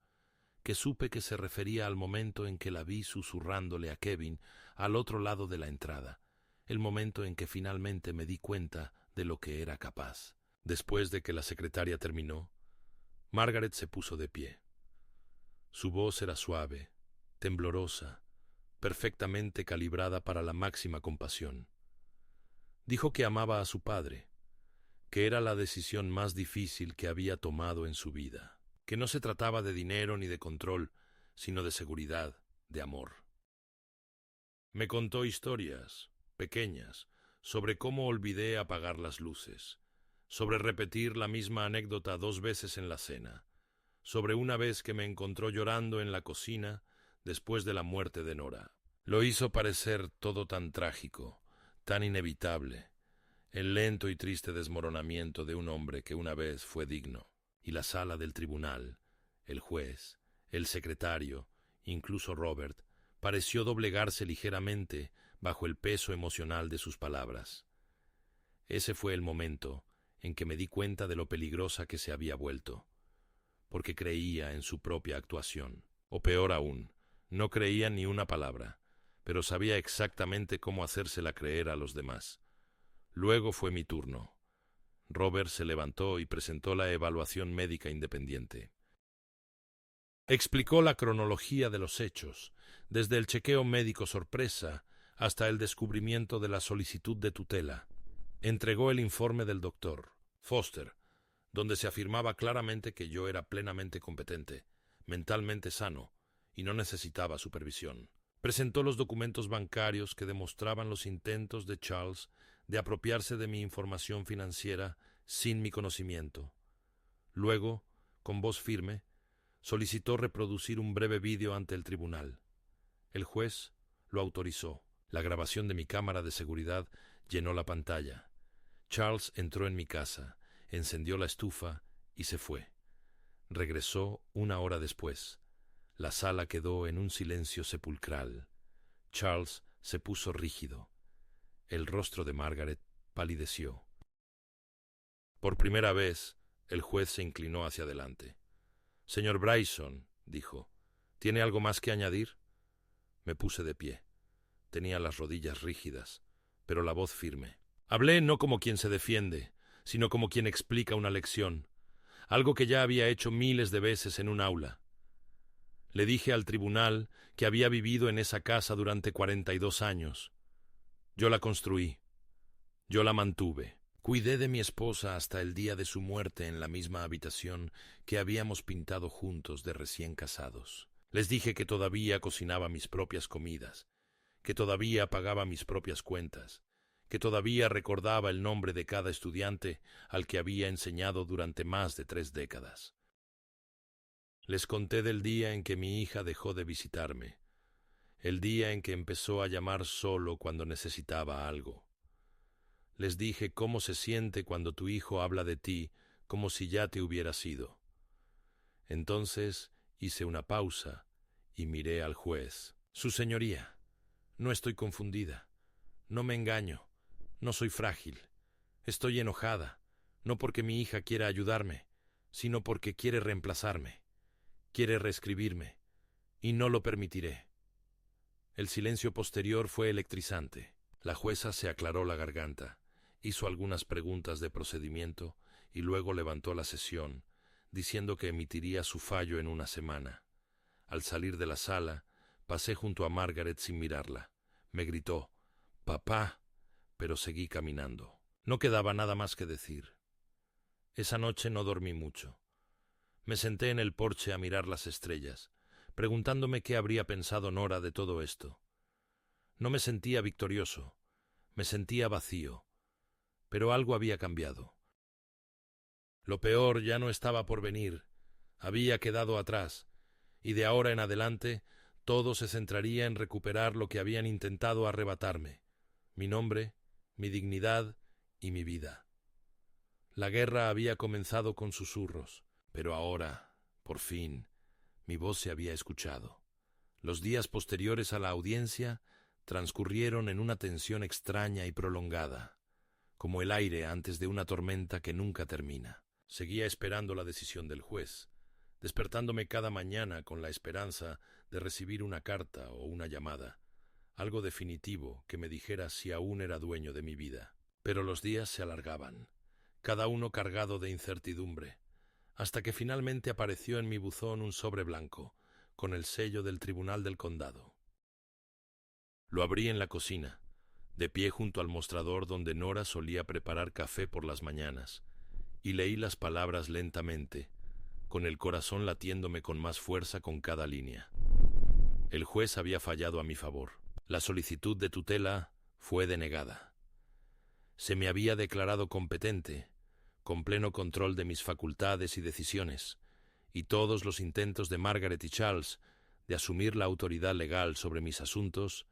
que supe que se refería al momento en que la vi susurrándole a Kevin al otro lado de la entrada, el momento en que finalmente me di cuenta de lo que era capaz. Después de que la secretaria terminó, Margaret se puso de pie. Su voz era suave, temblorosa, perfectamente calibrada para la máxima compasión. Dijo que amaba a su padre, que era la decisión más difícil que había tomado en su vida, que no se trataba de dinero ni de control, sino de seguridad, de amor. Me contó historias, pequeñas, sobre cómo olvidé apagar las luces, sobre repetir la misma anécdota 2 veces en la cena, sobre una vez que me encontró llorando en la cocina después de la muerte de Nora. Lo hizo parecer todo tan trágico, tan inevitable, el lento y triste desmoronamiento de un hombre que una vez fue digno. Y la sala del tribunal, el juez, el secretario, incluso Robert, pareció doblegarse ligeramente bajo el peso emocional de sus palabras. Ese fue el momento en que me di cuenta de lo peligrosa que se había vuelto, porque creía en su propia actuación. O peor aún, no creía ni una palabra, pero sabía exactamente cómo hacérsela creer a los demás. Luego fue mi turno. Robert se levantó y presentó la evaluación médica independiente. Explicó la cronología de los hechos, desde el chequeo médico sorpresa hasta el descubrimiento de la solicitud de tutela. Entregó el informe del doctor Foster, donde se afirmaba claramente que yo era plenamente competente, mentalmente sano, y no necesitaba supervisión. Presentó los documentos bancarios que demostraban los intentos de Charles de apropiarse de mi información financiera sin mi conocimiento. Luego, con voz firme, solicitó reproducir un breve vídeo ante el tribunal. El juez lo autorizó. La grabación de mi cámara de seguridad llenó la pantalla. Charles entró en mi casa, encendió la estufa y se fue. Regresó 1 hora después. La sala quedó en un silencio sepulcral. Charles se puso rígido. El rostro de Margaret palideció. Por primera vez, el juez se inclinó hacia adelante. «Señor Bryson», dijo, «¿tiene algo más que añadir?» Me puse de pie. Tenía las rodillas rígidas, pero la voz firme. Hablé no como quien se defiende, sino como quien explica una lección, algo que ya había hecho miles de veces en un aula. Le dije al tribunal que había vivido en esa casa durante 42 años. Yo la construí. Yo la mantuve. Cuidé de mi esposa hasta el día de su muerte en la misma habitación que habíamos pintado juntos de recién casados. Les dije que todavía cocinaba mis propias comidas, que todavía pagaba mis propias cuentas, que todavía recordaba el nombre de cada estudiante al que había enseñado durante más de 3 décadas. Les conté del día en que mi hija dejó de visitarme, el día en que empezó a llamar solo cuando necesitaba algo. Les dije cómo se siente cuando tu hijo habla de ti como si ya te hubieras ido. Entonces hice una pausa y miré al juez. Su señoría, no estoy confundida, no me engaño, no soy frágil. Estoy enojada, no porque mi hija quiera ayudarme, sino porque quiere reemplazarme, quiere reescribirme, y no lo permitiré. El silencio posterior fue electrizante. La jueza se aclaró la garganta, hizo algunas preguntas de procedimiento y luego levantó la sesión, diciendo que emitiría su fallo en una semana. Al salir de la sala, pasé junto a Margaret sin mirarla. Me gritó, «¡Papá!», pero seguí caminando. No quedaba nada más que decir. Esa noche no dormí mucho. Me senté en el porche a mirar las estrellas, preguntándome qué habría pensado Nora de todo esto. No me sentía victorioso, me sentía vacío, pero algo había cambiado. Lo peor ya no estaba por venir, había quedado atrás, y de ahora en adelante todo se centraría en recuperar lo que habían intentado arrebatarme, mi nombre, mi dignidad y mi vida. La guerra había comenzado con susurros, pero ahora, por fin, mi voz se había escuchado. Los días posteriores a la audiencia transcurrieron en una tensión extraña y prolongada, como el aire antes de una tormenta que nunca termina. Seguía esperando la decisión del juez, despertándome cada mañana con la esperanza de recibir una carta o una llamada, algo definitivo que me dijera si aún era dueño de mi vida. Pero los días se alargaban, cada uno cargado de incertidumbre, hasta que finalmente apareció en mi buzón un sobre blanco, con el sello del Tribunal del Condado. Lo abrí en la cocina, de pie junto al mostrador donde Nora solía preparar café por las mañanas, y leí las palabras lentamente, con el corazón latiéndome con más fuerza con cada línea. El juez había fallado a mi favor. La solicitud de tutela fue denegada. Se me había declarado competente, con pleno control de mis facultades y decisiones, y todos los intentos de Margaret y Charles de asumir la autoridad legal sobre mis asuntos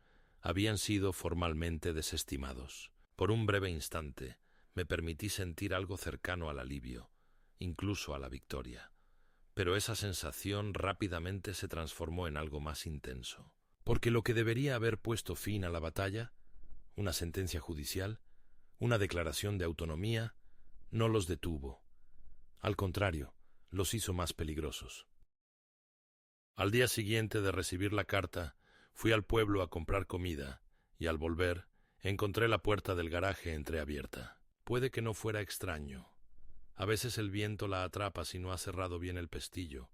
habían sido formalmente desestimados. Por un breve instante me permití sentir algo cercano al alivio, incluso a la victoria. Pero esa sensación rápidamente se transformó en algo más intenso. Porque lo que debería haber puesto fin a la batalla, una sentencia judicial, una declaración de autonomía, no los detuvo. Al contrario, los hizo más peligrosos. Al día siguiente de recibir la carta, fui al pueblo a comprar comida y al volver encontré la puerta del garaje entreabierta. Puede que no fuera extraño. A veces el viento la atrapa si no ha cerrado bien el pestillo,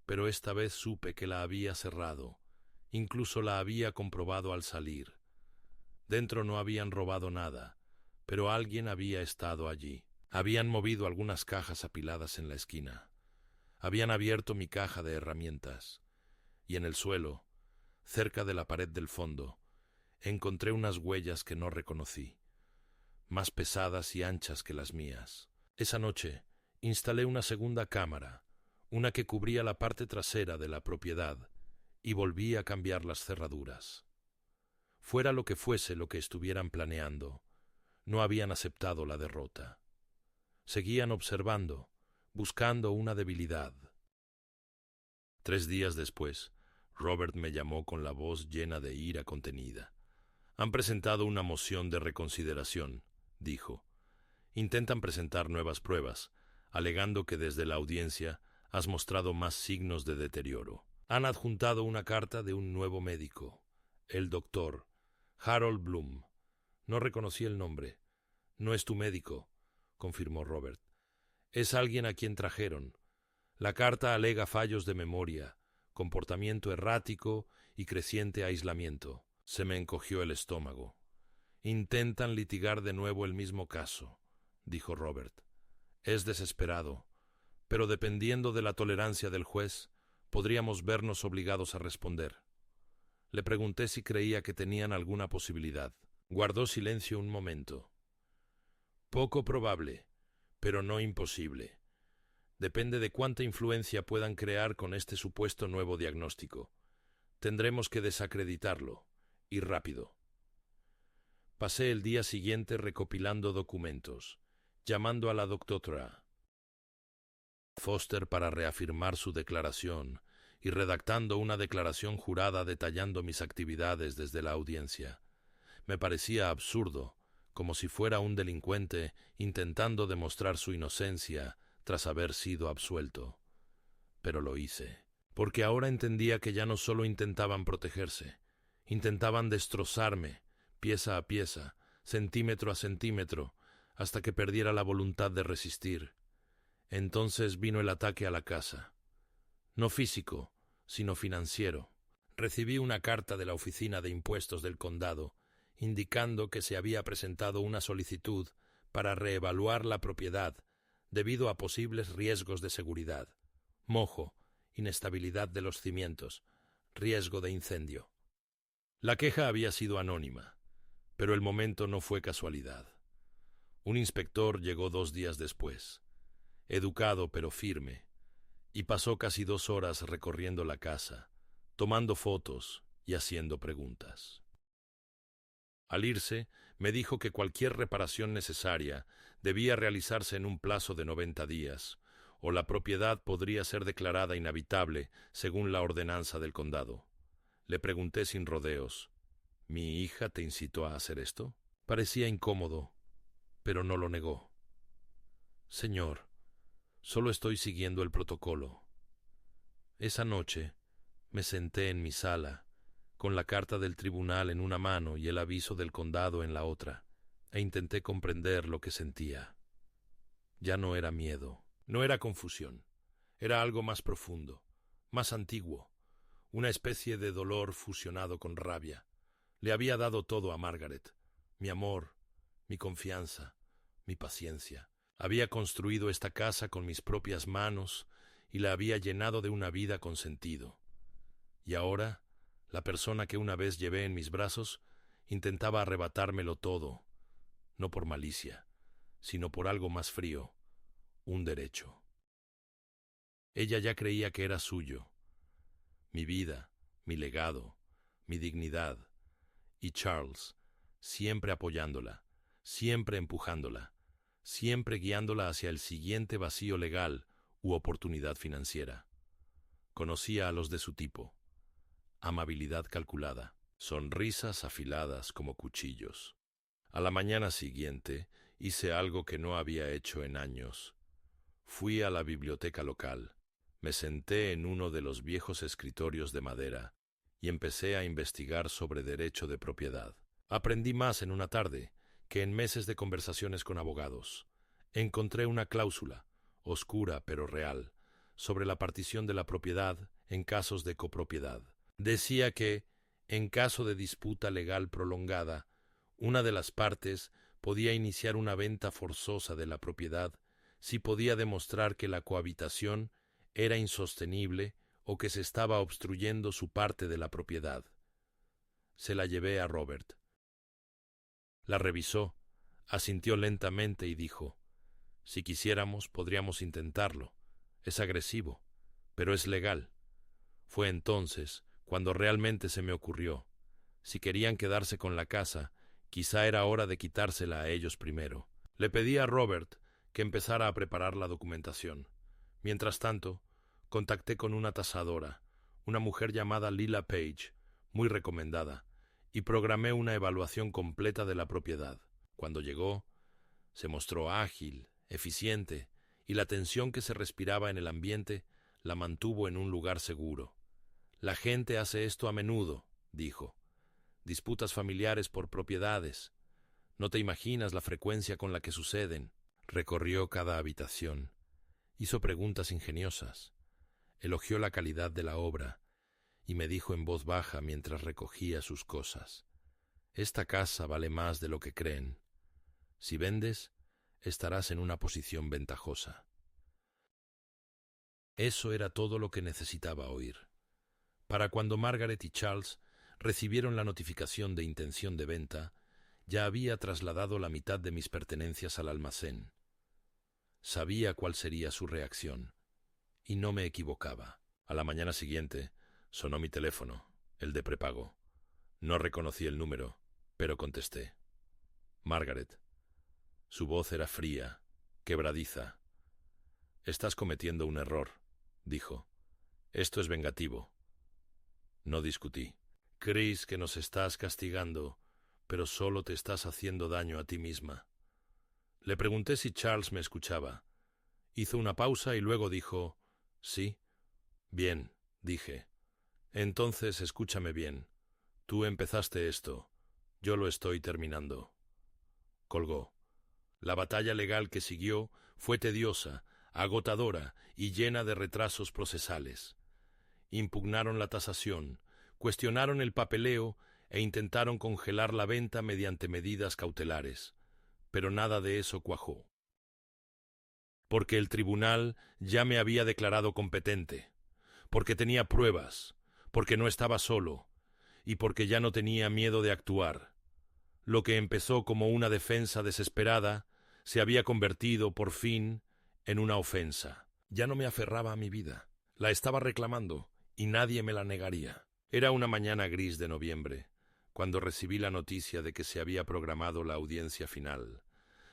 pero esta vez supe que la había cerrado, incluso la había comprobado al salir. Dentro no habían robado nada, pero alguien había estado allí. Habían movido algunas cajas apiladas en la esquina. Habían abierto mi caja de herramientas, y en el suelo, cerca de la pared del fondo, encontré unas huellas que no reconocí, más pesadas y anchas que las mías. Esa noche instalé una segunda cámara, una que cubría la parte trasera de la propiedad, y volví a cambiar las cerraduras. Fuera lo que fuese lo que estuvieran planeando, no habían aceptado la derrota. Seguían observando, buscando una debilidad. 3 días después, Robert me llamó con la voz llena de ira contenida. «Han presentado una moción de reconsideración», dijo. «Intentan presentar nuevas pruebas, alegando que desde la audiencia has mostrado más signos de deterioro. Han adjuntado una carta de un nuevo médico, el doctor Harold Bloom. No reconocí el nombre. No es tu médico», confirmó Robert. «Es alguien a quien trajeron. La carta alega fallos de memoria, comportamiento errático y creciente aislamiento». Se me encogió el estómago. «Intentan litigar de nuevo el mismo caso. dijo Robert. Es desesperado, pero dependiendo de la tolerancia del juez, podríamos vernos obligados a responder. Le pregunté si creía que tenían alguna posibilidad. Guardó silencio un momento. Poco probable, pero no imposible. Depende de cuánta influencia puedan crear con este supuesto nuevo diagnóstico. Tendremos que desacreditarlo, y rápido. Pasé el día siguiente recopilando documentos, llamando a la doctora Foster para reafirmar su declaración y redactando una declaración jurada detallando mis actividades desde la audiencia. Me parecía absurdo, como si fuera un delincuente intentando demostrar su inocencia tras haber sido absuelto. Pero lo hice, porque ahora entendía que ya no solo intentaban protegerse, intentaban destrozarme, pieza a pieza, centímetro a centímetro, hasta que perdiera la voluntad de resistir. Entonces vino el ataque a la casa. No físico, sino financiero. Recibí una carta de la Oficina de Impuestos del Condado, indicando que se había presentado una solicitud para reevaluar la propiedad debido a posibles riesgos de seguridad, mojo, inestabilidad de los cimientos, riesgo de incendio. La queja había sido anónima, pero el momento no fue casualidad. Un inspector llegó 2 días después, educado pero firme, y pasó casi 2 horas recorriendo la casa, tomando fotos y haciendo preguntas. Al irse, me dijo que cualquier reparación necesaria debía realizarse en un plazo de 90 días, o la propiedad podría ser declarada inhabitable según la ordenanza del condado. Le pregunté sin rodeos, ¿mi hija te incitó a hacer esto? Parecía incómodo, pero no lo negó. Señor, solo estoy siguiendo el protocolo. Esa noche me senté en mi sala, con la carta del tribunal en una mano y el aviso del condado en la otra, e intenté comprender lo que sentía. Ya no era miedo, no era confusión, era algo más profundo, más antiguo, una especie de dolor fusionado con rabia. Le había dado todo a Margaret, mi amor, mi confianza, mi paciencia. Había construido esta casa con mis propias manos y la había llenado de una vida con sentido. Y ahora, la persona que una vez llevé en mis brazos intentaba arrebatármelo todo, no por malicia, sino por algo más frío, un derecho. Ella ya creía que era suyo, mi vida, mi legado, mi dignidad, y Charles, siempre apoyándola, siempre empujándola, siempre guiándola hacia el siguiente vacío legal u oportunidad financiera. Conocía a los de su tipo. Amabilidad calculada, sonrisas afiladas como cuchillos. A la mañana siguiente hice algo que no había hecho en años. Fui a la biblioteca local, me senté en uno de los viejos escritorios de madera y empecé a investigar sobre derecho de propiedad. Aprendí más en una tarde que en meses de conversaciones con abogados. Encontré una cláusula, oscura pero real, sobre la partición de la propiedad en casos de copropiedad. Decía que, en caso de disputa legal prolongada, una de las partes podía iniciar una venta forzosa de la propiedad si podía demostrar que la cohabitación era insostenible o que se estaba obstruyendo su parte de la propiedad. Se la llevé a Robert. La revisó, asintió lentamente y dijo, «Si quisiéramos, podríamos intentarlo. Es agresivo, pero es legal». Fue entonces cuando realmente se me ocurrió. Si querían quedarse con la casa, quizá era hora de quitársela a ellos primero. Le pedí a Robert que empezara a preparar la documentación. Mientras tanto, contacté con una tasadora, una mujer llamada Lila Page, muy recomendada, y programé una evaluación completa de la propiedad. Cuando llegó, se mostró ágil, eficiente, y la tensión que se respiraba en el ambiente la mantuvo en un lugar seguro. «La gente hace esto a menudo», dijo. «Disputas familiares por propiedades. No te imaginas la frecuencia con la que suceden». Recorrió cada habitación. Hizo preguntas ingeniosas. Elogió la calidad de la obra y me dijo en voz baja mientras recogía sus cosas. «Esta casa vale más de lo que creen. Si vendes, estarás en una posición ventajosa. Eso era todo lo que necesitaba oír. Para cuando Margaret y Charles recibieron la notificación de intención de venta, ya había trasladado la mitad de mis pertenencias al almacén. Sabía cuál sería su reacción, y no me equivocaba. A la mañana siguiente sonó mi teléfono, el de prepago. No reconocí el número, pero contesté. Margaret. Su voz era fría, quebradiza. Estás cometiendo un error, dijo. Esto es vengativo. No discutí. Crees que nos estás castigando, pero solo te estás haciendo daño a ti misma. Le pregunté si Charles me escuchaba. Hizo una pausa y luego dijo, sí. Bien, dije. Entonces escúchame bien. Tú empezaste esto. Yo lo estoy terminando. Colgó. La batalla legal que siguió fue tediosa, agotadora y llena de retrasos procesales. Impugnaron la tasación, cuestionaron el papeleo e intentaron congelar la venta mediante medidas cautelares, pero nada de eso cuajó. Porque el tribunal ya me había declarado competente, porque tenía pruebas, porque no estaba solo y porque ya no tenía miedo de actuar. Lo que empezó como una defensa desesperada se había convertido, por fin, en una ofensa. Ya no me aferraba a mi vida. La estaba reclamando y nadie me la negaría. Era una mañana gris de noviembre, cuando recibí la noticia de que se había programado la audiencia final,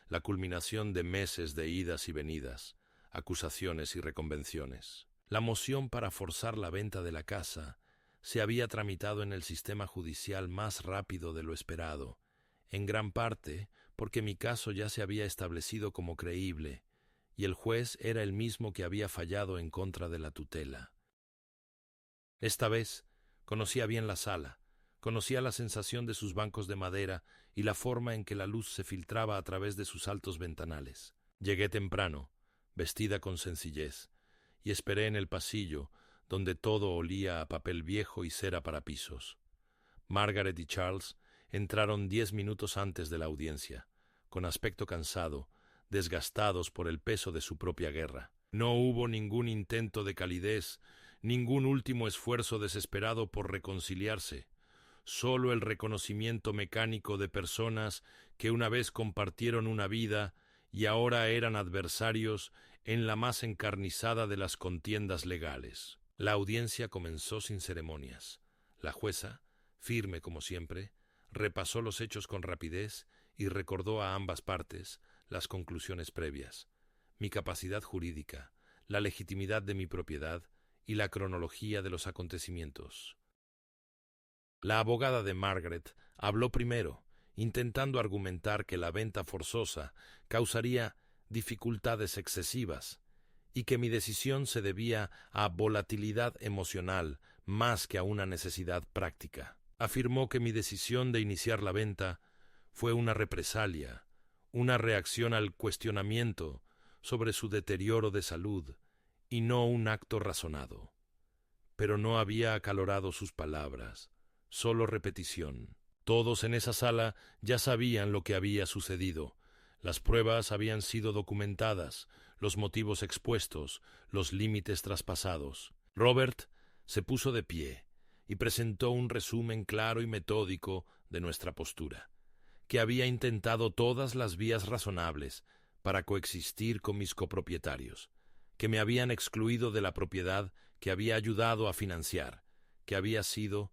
la culminación de meses de idas y venidas, acusaciones y reconvenciones. La moción para forzar la venta de la casa se había tramitado en el sistema judicial más rápido de lo esperado, en gran parte porque mi caso ya se había establecido como creíble, y el juez era el mismo que había fallado en contra de la tutela. Esta vez conocía bien la sala, conocía la sensación de sus bancos de madera y la forma en que la luz se filtraba a través de sus altos ventanales. Llegué temprano, vestida con sencillez, y esperé en el pasillo, donde todo olía a papel viejo y cera para pisos. Margaret y Charles entraron 10 minutos antes de la audiencia, con aspecto cansado, desgastados por el peso de su propia guerra. No hubo ningún intento de calidez, ningún último esfuerzo desesperado por reconciliarse, solo el reconocimiento mecánico de personas que una vez compartieron una vida y ahora eran adversarios en la más encarnizada de las contiendas legales. La audiencia comenzó sin ceremonias. La jueza, firme como siempre, repasó los hechos con rapidez y recordó a ambas partes las conclusiones previas, mi capacidad jurídica, la legitimidad de mi propiedad y la cronología de los acontecimientos. La abogada de Margaret habló primero, intentando argumentar que la venta forzosa causaría dificultades excesivas y que mi decisión se debía a volatilidad emocional más que a una necesidad práctica. Afirmó que mi decisión de iniciar la venta fue una represalia, una reacción al cuestionamiento sobre su deterioro de salud y no un acto razonado. Pero no había acalorado sus palabras, solo repetición. Todos en esa sala ya sabían lo que había sucedido. Las pruebas habían sido documentadas, los motivos expuestos, los límites traspasados. Robert se puso de pie y presentó un resumen claro y metódico de nuestra postura, que había intentado todas las vías razonables para coexistir con mis copropietarios, que me habían excluido de la propiedad que había ayudado a financiar, que había sido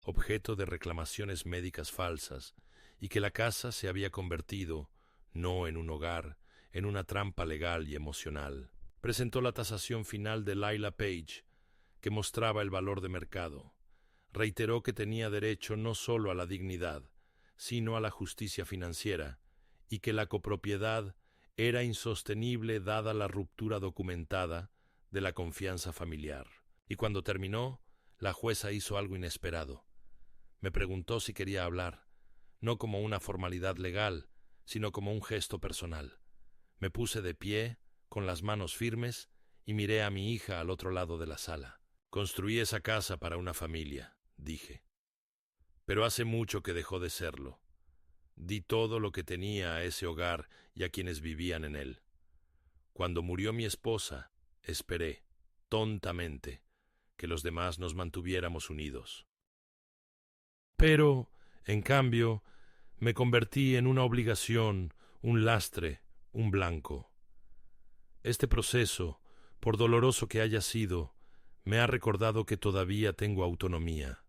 objeto de reclamaciones médicas falsas y que la casa se había convertido, no en un hogar, en una trampa legal y emocional. Presentó la tasación final de Lila Page, que mostraba el valor de mercado. Reiteró que tenía derecho no solo a la dignidad, sino a la justicia financiera, y que la copropiedad era insostenible dada la ruptura documentada de la confianza familiar. Y cuando terminó, la jueza hizo algo inesperado. Me preguntó si quería hablar, no como una formalidad legal, sino como un gesto personal. Me puse de pie, con las manos firmes, y miré a mi hija al otro lado de la sala. Construí esa casa para una familia, dije. Pero hace mucho que dejó de serlo. Di todo lo que tenía a ese hogar y a quienes vivían en él. Cuando murió mi esposa, esperé, tontamente, que los demás nos mantuviéramos unidos. Pero, en cambio, me convertí en una obligación, un lastre, un blanco. Este proceso, por doloroso que haya sido, me ha recordado que todavía tengo autonomía,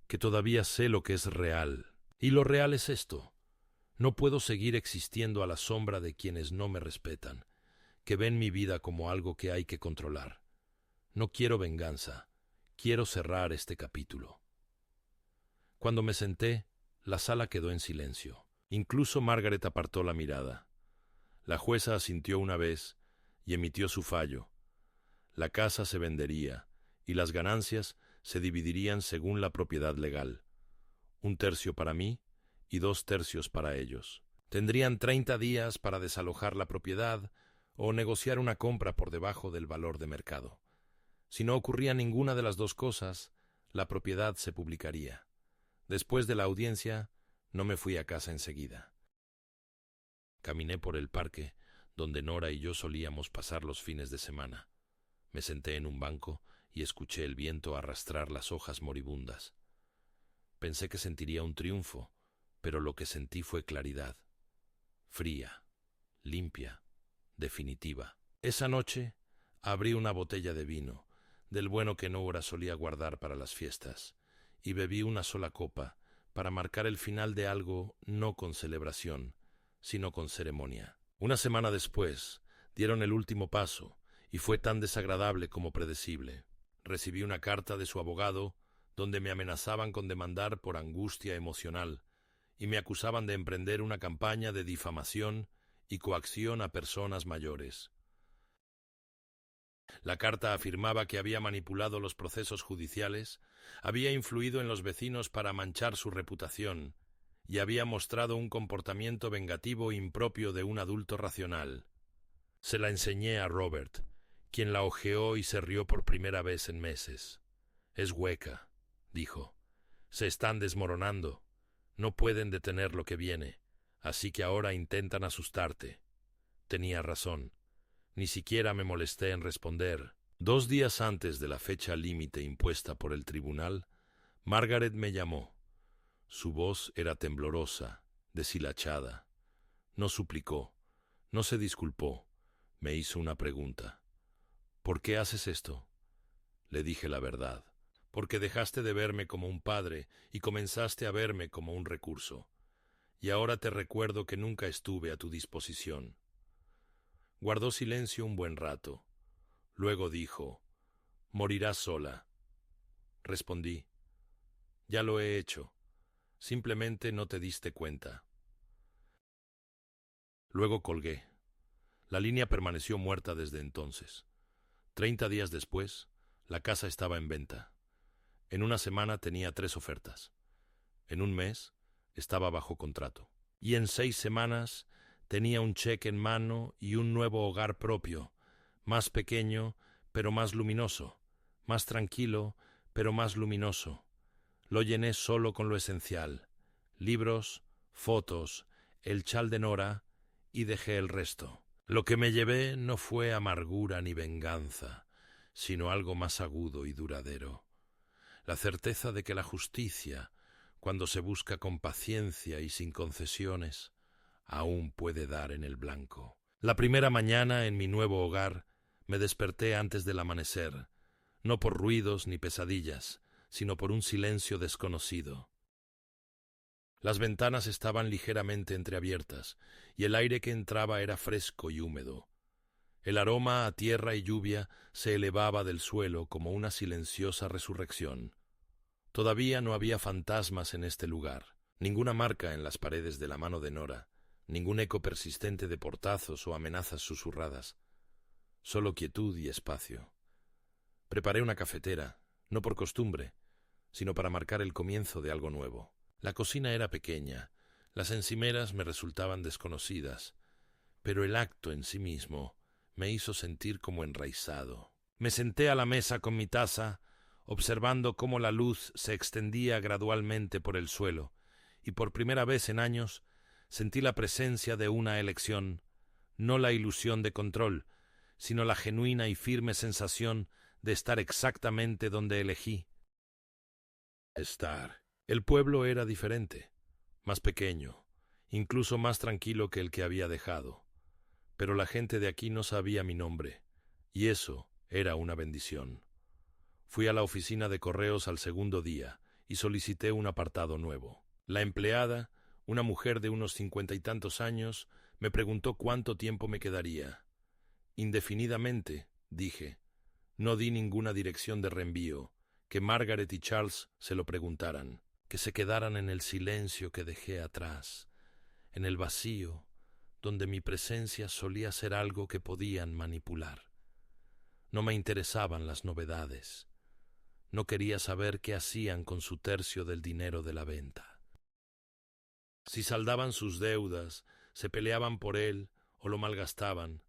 que todavía sé lo que es real. Y lo real es esto: no puedo seguir existiendo a la sombra de quienes no me respetan, que ven mi vida como algo que hay que controlar. No quiero venganza, quiero cerrar este capítulo. Cuando me senté, la sala quedó en silencio. Incluso Margaret apartó la mirada. La jueza asintió una vez y emitió su fallo. La casa se vendería y las ganancias se dividirían según la propiedad legal. 1/3 para mí y 2/3 para ellos. Tendrían 30 días para desalojar la propiedad o negociar una compra por debajo del valor de mercado. Si no ocurría ninguna de las dos cosas, la propiedad se publicaría. Después de la audiencia, no me fui a casa enseguida. Caminé por el parque, donde Nora y yo solíamos pasar los fines de semana. Me senté en un banco y escuché el viento arrastrar las hojas moribundas. Pensé que sentiría un triunfo, pero lo que sentí fue claridad. Fría, limpia, definitiva. Esa noche abrí una botella de vino, del bueno que Nora solía guardar para las fiestas, y bebí una sola copa para marcar el final de algo no con celebración, sino con ceremonia. Una semana después dieron el último paso, y fue tan desagradable como predecible. Recibí una carta de su abogado donde me amenazaban con demandar por angustia emocional y me acusaban de emprender una campaña de difamación y coacción a personas mayores. La carta afirmaba que había manipulado los procesos judiciales, había influido en los vecinos para manchar su reputación y había mostrado un comportamiento vengativo impropio de un adulto racional. Se la enseñé a Robert, quien la hojeó y se rió por primera vez en meses. «Es hueca», dijo. «Se están desmoronando. No pueden detener lo que viene, así que ahora intentan asustarte». Tenía razón. Ni siquiera me molesté en responder. 2 días antes de la fecha límite impuesta por el tribunal, Margaret me llamó. Su voz era temblorosa, deshilachada. No suplicó, no se disculpó. Me hizo una pregunta. «¿Por qué haces esto?» Le dije la verdad. «Porque dejaste de verme como un padre y comenzaste a verme como un recurso. Y ahora te recuerdo que nunca estuve a tu disposición». Guardó silencio un buen rato. Luego dijo: «Morirás sola». Respondí: «Ya lo he hecho. Simplemente no te diste cuenta». Luego colgué. La línea permaneció muerta desde entonces. 30 días después, la casa estaba en venta. En una semana tenía 3 ofertas. En un mes estaba bajo contrato. Y en 6 semanas tenía un cheque en mano y un nuevo hogar propio, más pequeño, pero más luminoso, más tranquilo, pero más luminoso. Lo llené solo con lo esencial: libros, fotos, el chal de Nora, y dejé el resto. Lo que me llevé no fue amargura ni venganza, sino algo más agudo y duradero. La certeza de que la justicia, cuando se busca con paciencia y sin concesiones, aún puede dar en el blanco. La primera mañana en mi nuevo hogar me desperté antes del amanecer, no por ruidos ni pesadillas, sino por un silencio desconocido. Las ventanas estaban ligeramente entreabiertas y el aire que entraba era fresco y húmedo. El aroma a tierra y lluvia se elevaba del suelo como una silenciosa resurrección. Todavía no había fantasmas en este lugar, ninguna marca en las paredes de la mano de Nora, ningún eco persistente de portazos o amenazas susurradas. Solo quietud y espacio. Preparé una cafetera, no por costumbre, sino para marcar el comienzo de algo nuevo. La cocina era pequeña, las encimeras me resultaban desconocidas, pero el acto en sí mismo me hizo sentir como enraizado. Me senté a la mesa con mi taza, observando cómo la luz se extendía gradualmente por el suelo, y por primera vez en años Sentí la presencia de una elección, no la ilusión de control, sino la genuina y firme sensación de estar exactamente donde elegí estar. El pueblo era diferente, más pequeño, incluso más tranquilo que el que había dejado. Pero la gente de aquí no sabía mi nombre, y eso era una bendición. Fui a la oficina de correos al segundo día y solicité un apartado nuevo. La empleada, una mujer de unos 50 y tantos años, me preguntó cuánto tiempo me quedaría. Indefinidamente, dije. No di ninguna dirección de reenvío, que Margaret y Charles se lo preguntaran, que se quedaran en el silencio que dejé atrás, en el vacío, donde mi presencia solía ser algo que podían manipular. No me interesaban las novedades. No quería saber qué hacían con su tercio del dinero de la venta. Si saldaban sus deudas, se peleaban por él o lo malgastaban.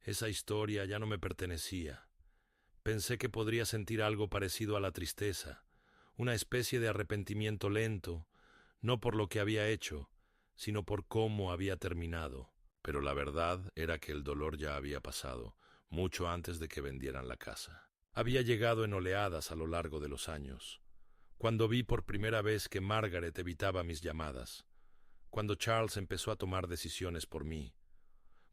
Esa historia ya no me pertenecía. Pensé que podría sentir algo parecido a la tristeza, una especie de arrepentimiento lento, no por lo que había hecho, sino por cómo había terminado. Pero la verdad era que el dolor ya había pasado, mucho antes de que vendieran la casa. Había llegado en oleadas a lo largo de los años. Cuando vi por primera vez que Margaret evitaba mis llamadas, cuando Charles empezó a tomar decisiones por mí,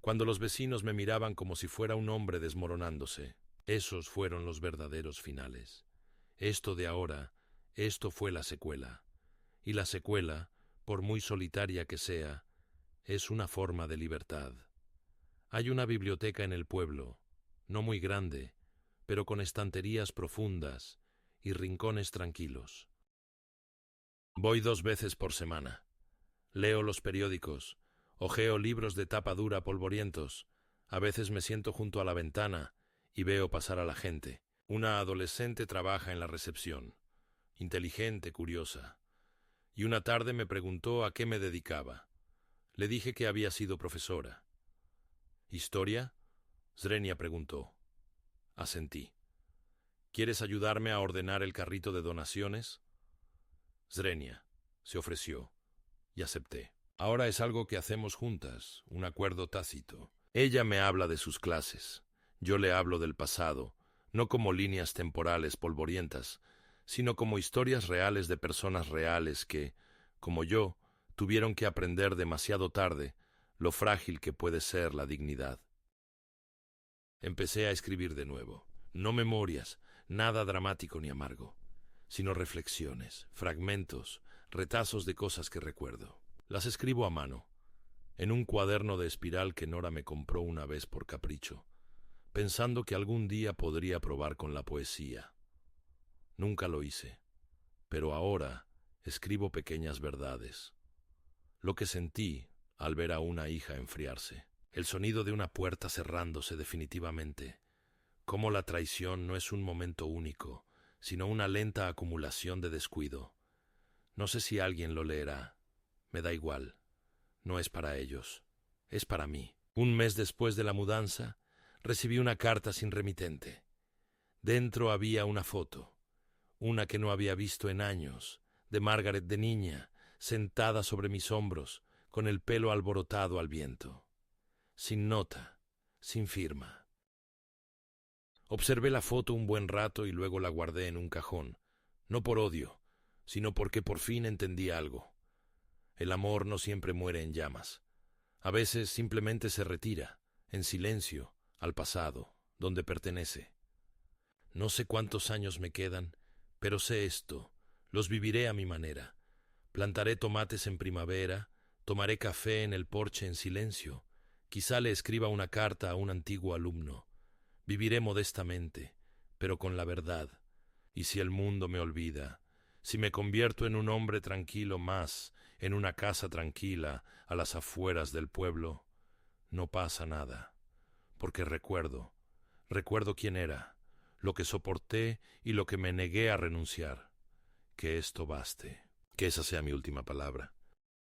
cuando los vecinos me miraban como si fuera un hombre desmoronándose. Esos fueron los verdaderos finales. Esto de ahora, esto fue la secuela. Y la secuela, por muy solitaria que sea, es una forma de libertad. Hay una biblioteca en el pueblo, no muy grande, pero con estanterías profundas y rincones tranquilos. Voy 2 veces por semana. Leo los periódicos, hojeo libros de tapa dura polvorientos. A veces me siento junto a la ventana y veo pasar a la gente. Una adolescente trabaja en la recepción, inteligente, curiosa. Y una tarde me preguntó a qué me dedicaba. Le dije que había sido profesora. ¿Historia? Zrenia preguntó. Asentí. ¿Quieres ayudarme a ordenar el carrito de donaciones? Zrenia se ofreció y acepté. Ahora es algo que hacemos juntas, un acuerdo tácito. Ella me habla de sus clases. Yo le hablo del pasado, no como líneas temporales polvorientas, sino como historias reales de personas reales que, como yo, tuvieron que aprender demasiado tarde lo frágil que puede ser la dignidad. Empecé a escribir de nuevo. No memorias, nada dramático ni amargo, sino reflexiones, fragmentos, retazos de cosas que recuerdo. Las escribo a mano, en un cuaderno de espiral que Nora me compró una vez por capricho, pensando que algún día podría probar con la poesía. Nunca lo hice, pero ahora escribo pequeñas verdades. Lo que sentí al ver a una hija enfriarse, el sonido de una puerta cerrándose definitivamente, cómo la traición no es un momento único, sino una lenta acumulación de descuido. No sé si alguien lo leerá, me da igual, no es para ellos, es para mí. Un mes después de la mudanza, recibí una carta sin remitente. Dentro había una foto, una que no había visto en años, de Margaret de niña, sentada sobre mis hombros, con el pelo alborotado al viento. Sin nota, sin firma. Observé la foto un buen rato y luego la guardé en un cajón, no por odio, sino porque por fin entendí algo. El amor no siempre muere en llamas. A veces simplemente se retira, en silencio, al pasado, donde pertenece. No sé cuántos años me quedan, pero sé esto, los viviré a mi manera. Plantaré tomates en primavera, tomaré café en el porche en silencio, quizá le escriba una carta a un antiguo alumno. Viviré modestamente, pero con la verdad. Y si el mundo me olvida, si me convierto en un hombre tranquilo más, en una casa tranquila, a las afueras del pueblo, no pasa nada, porque recuerdo quién era, lo que soporté y lo que me negué a renunciar. Que esto baste, que esa sea mi última palabra.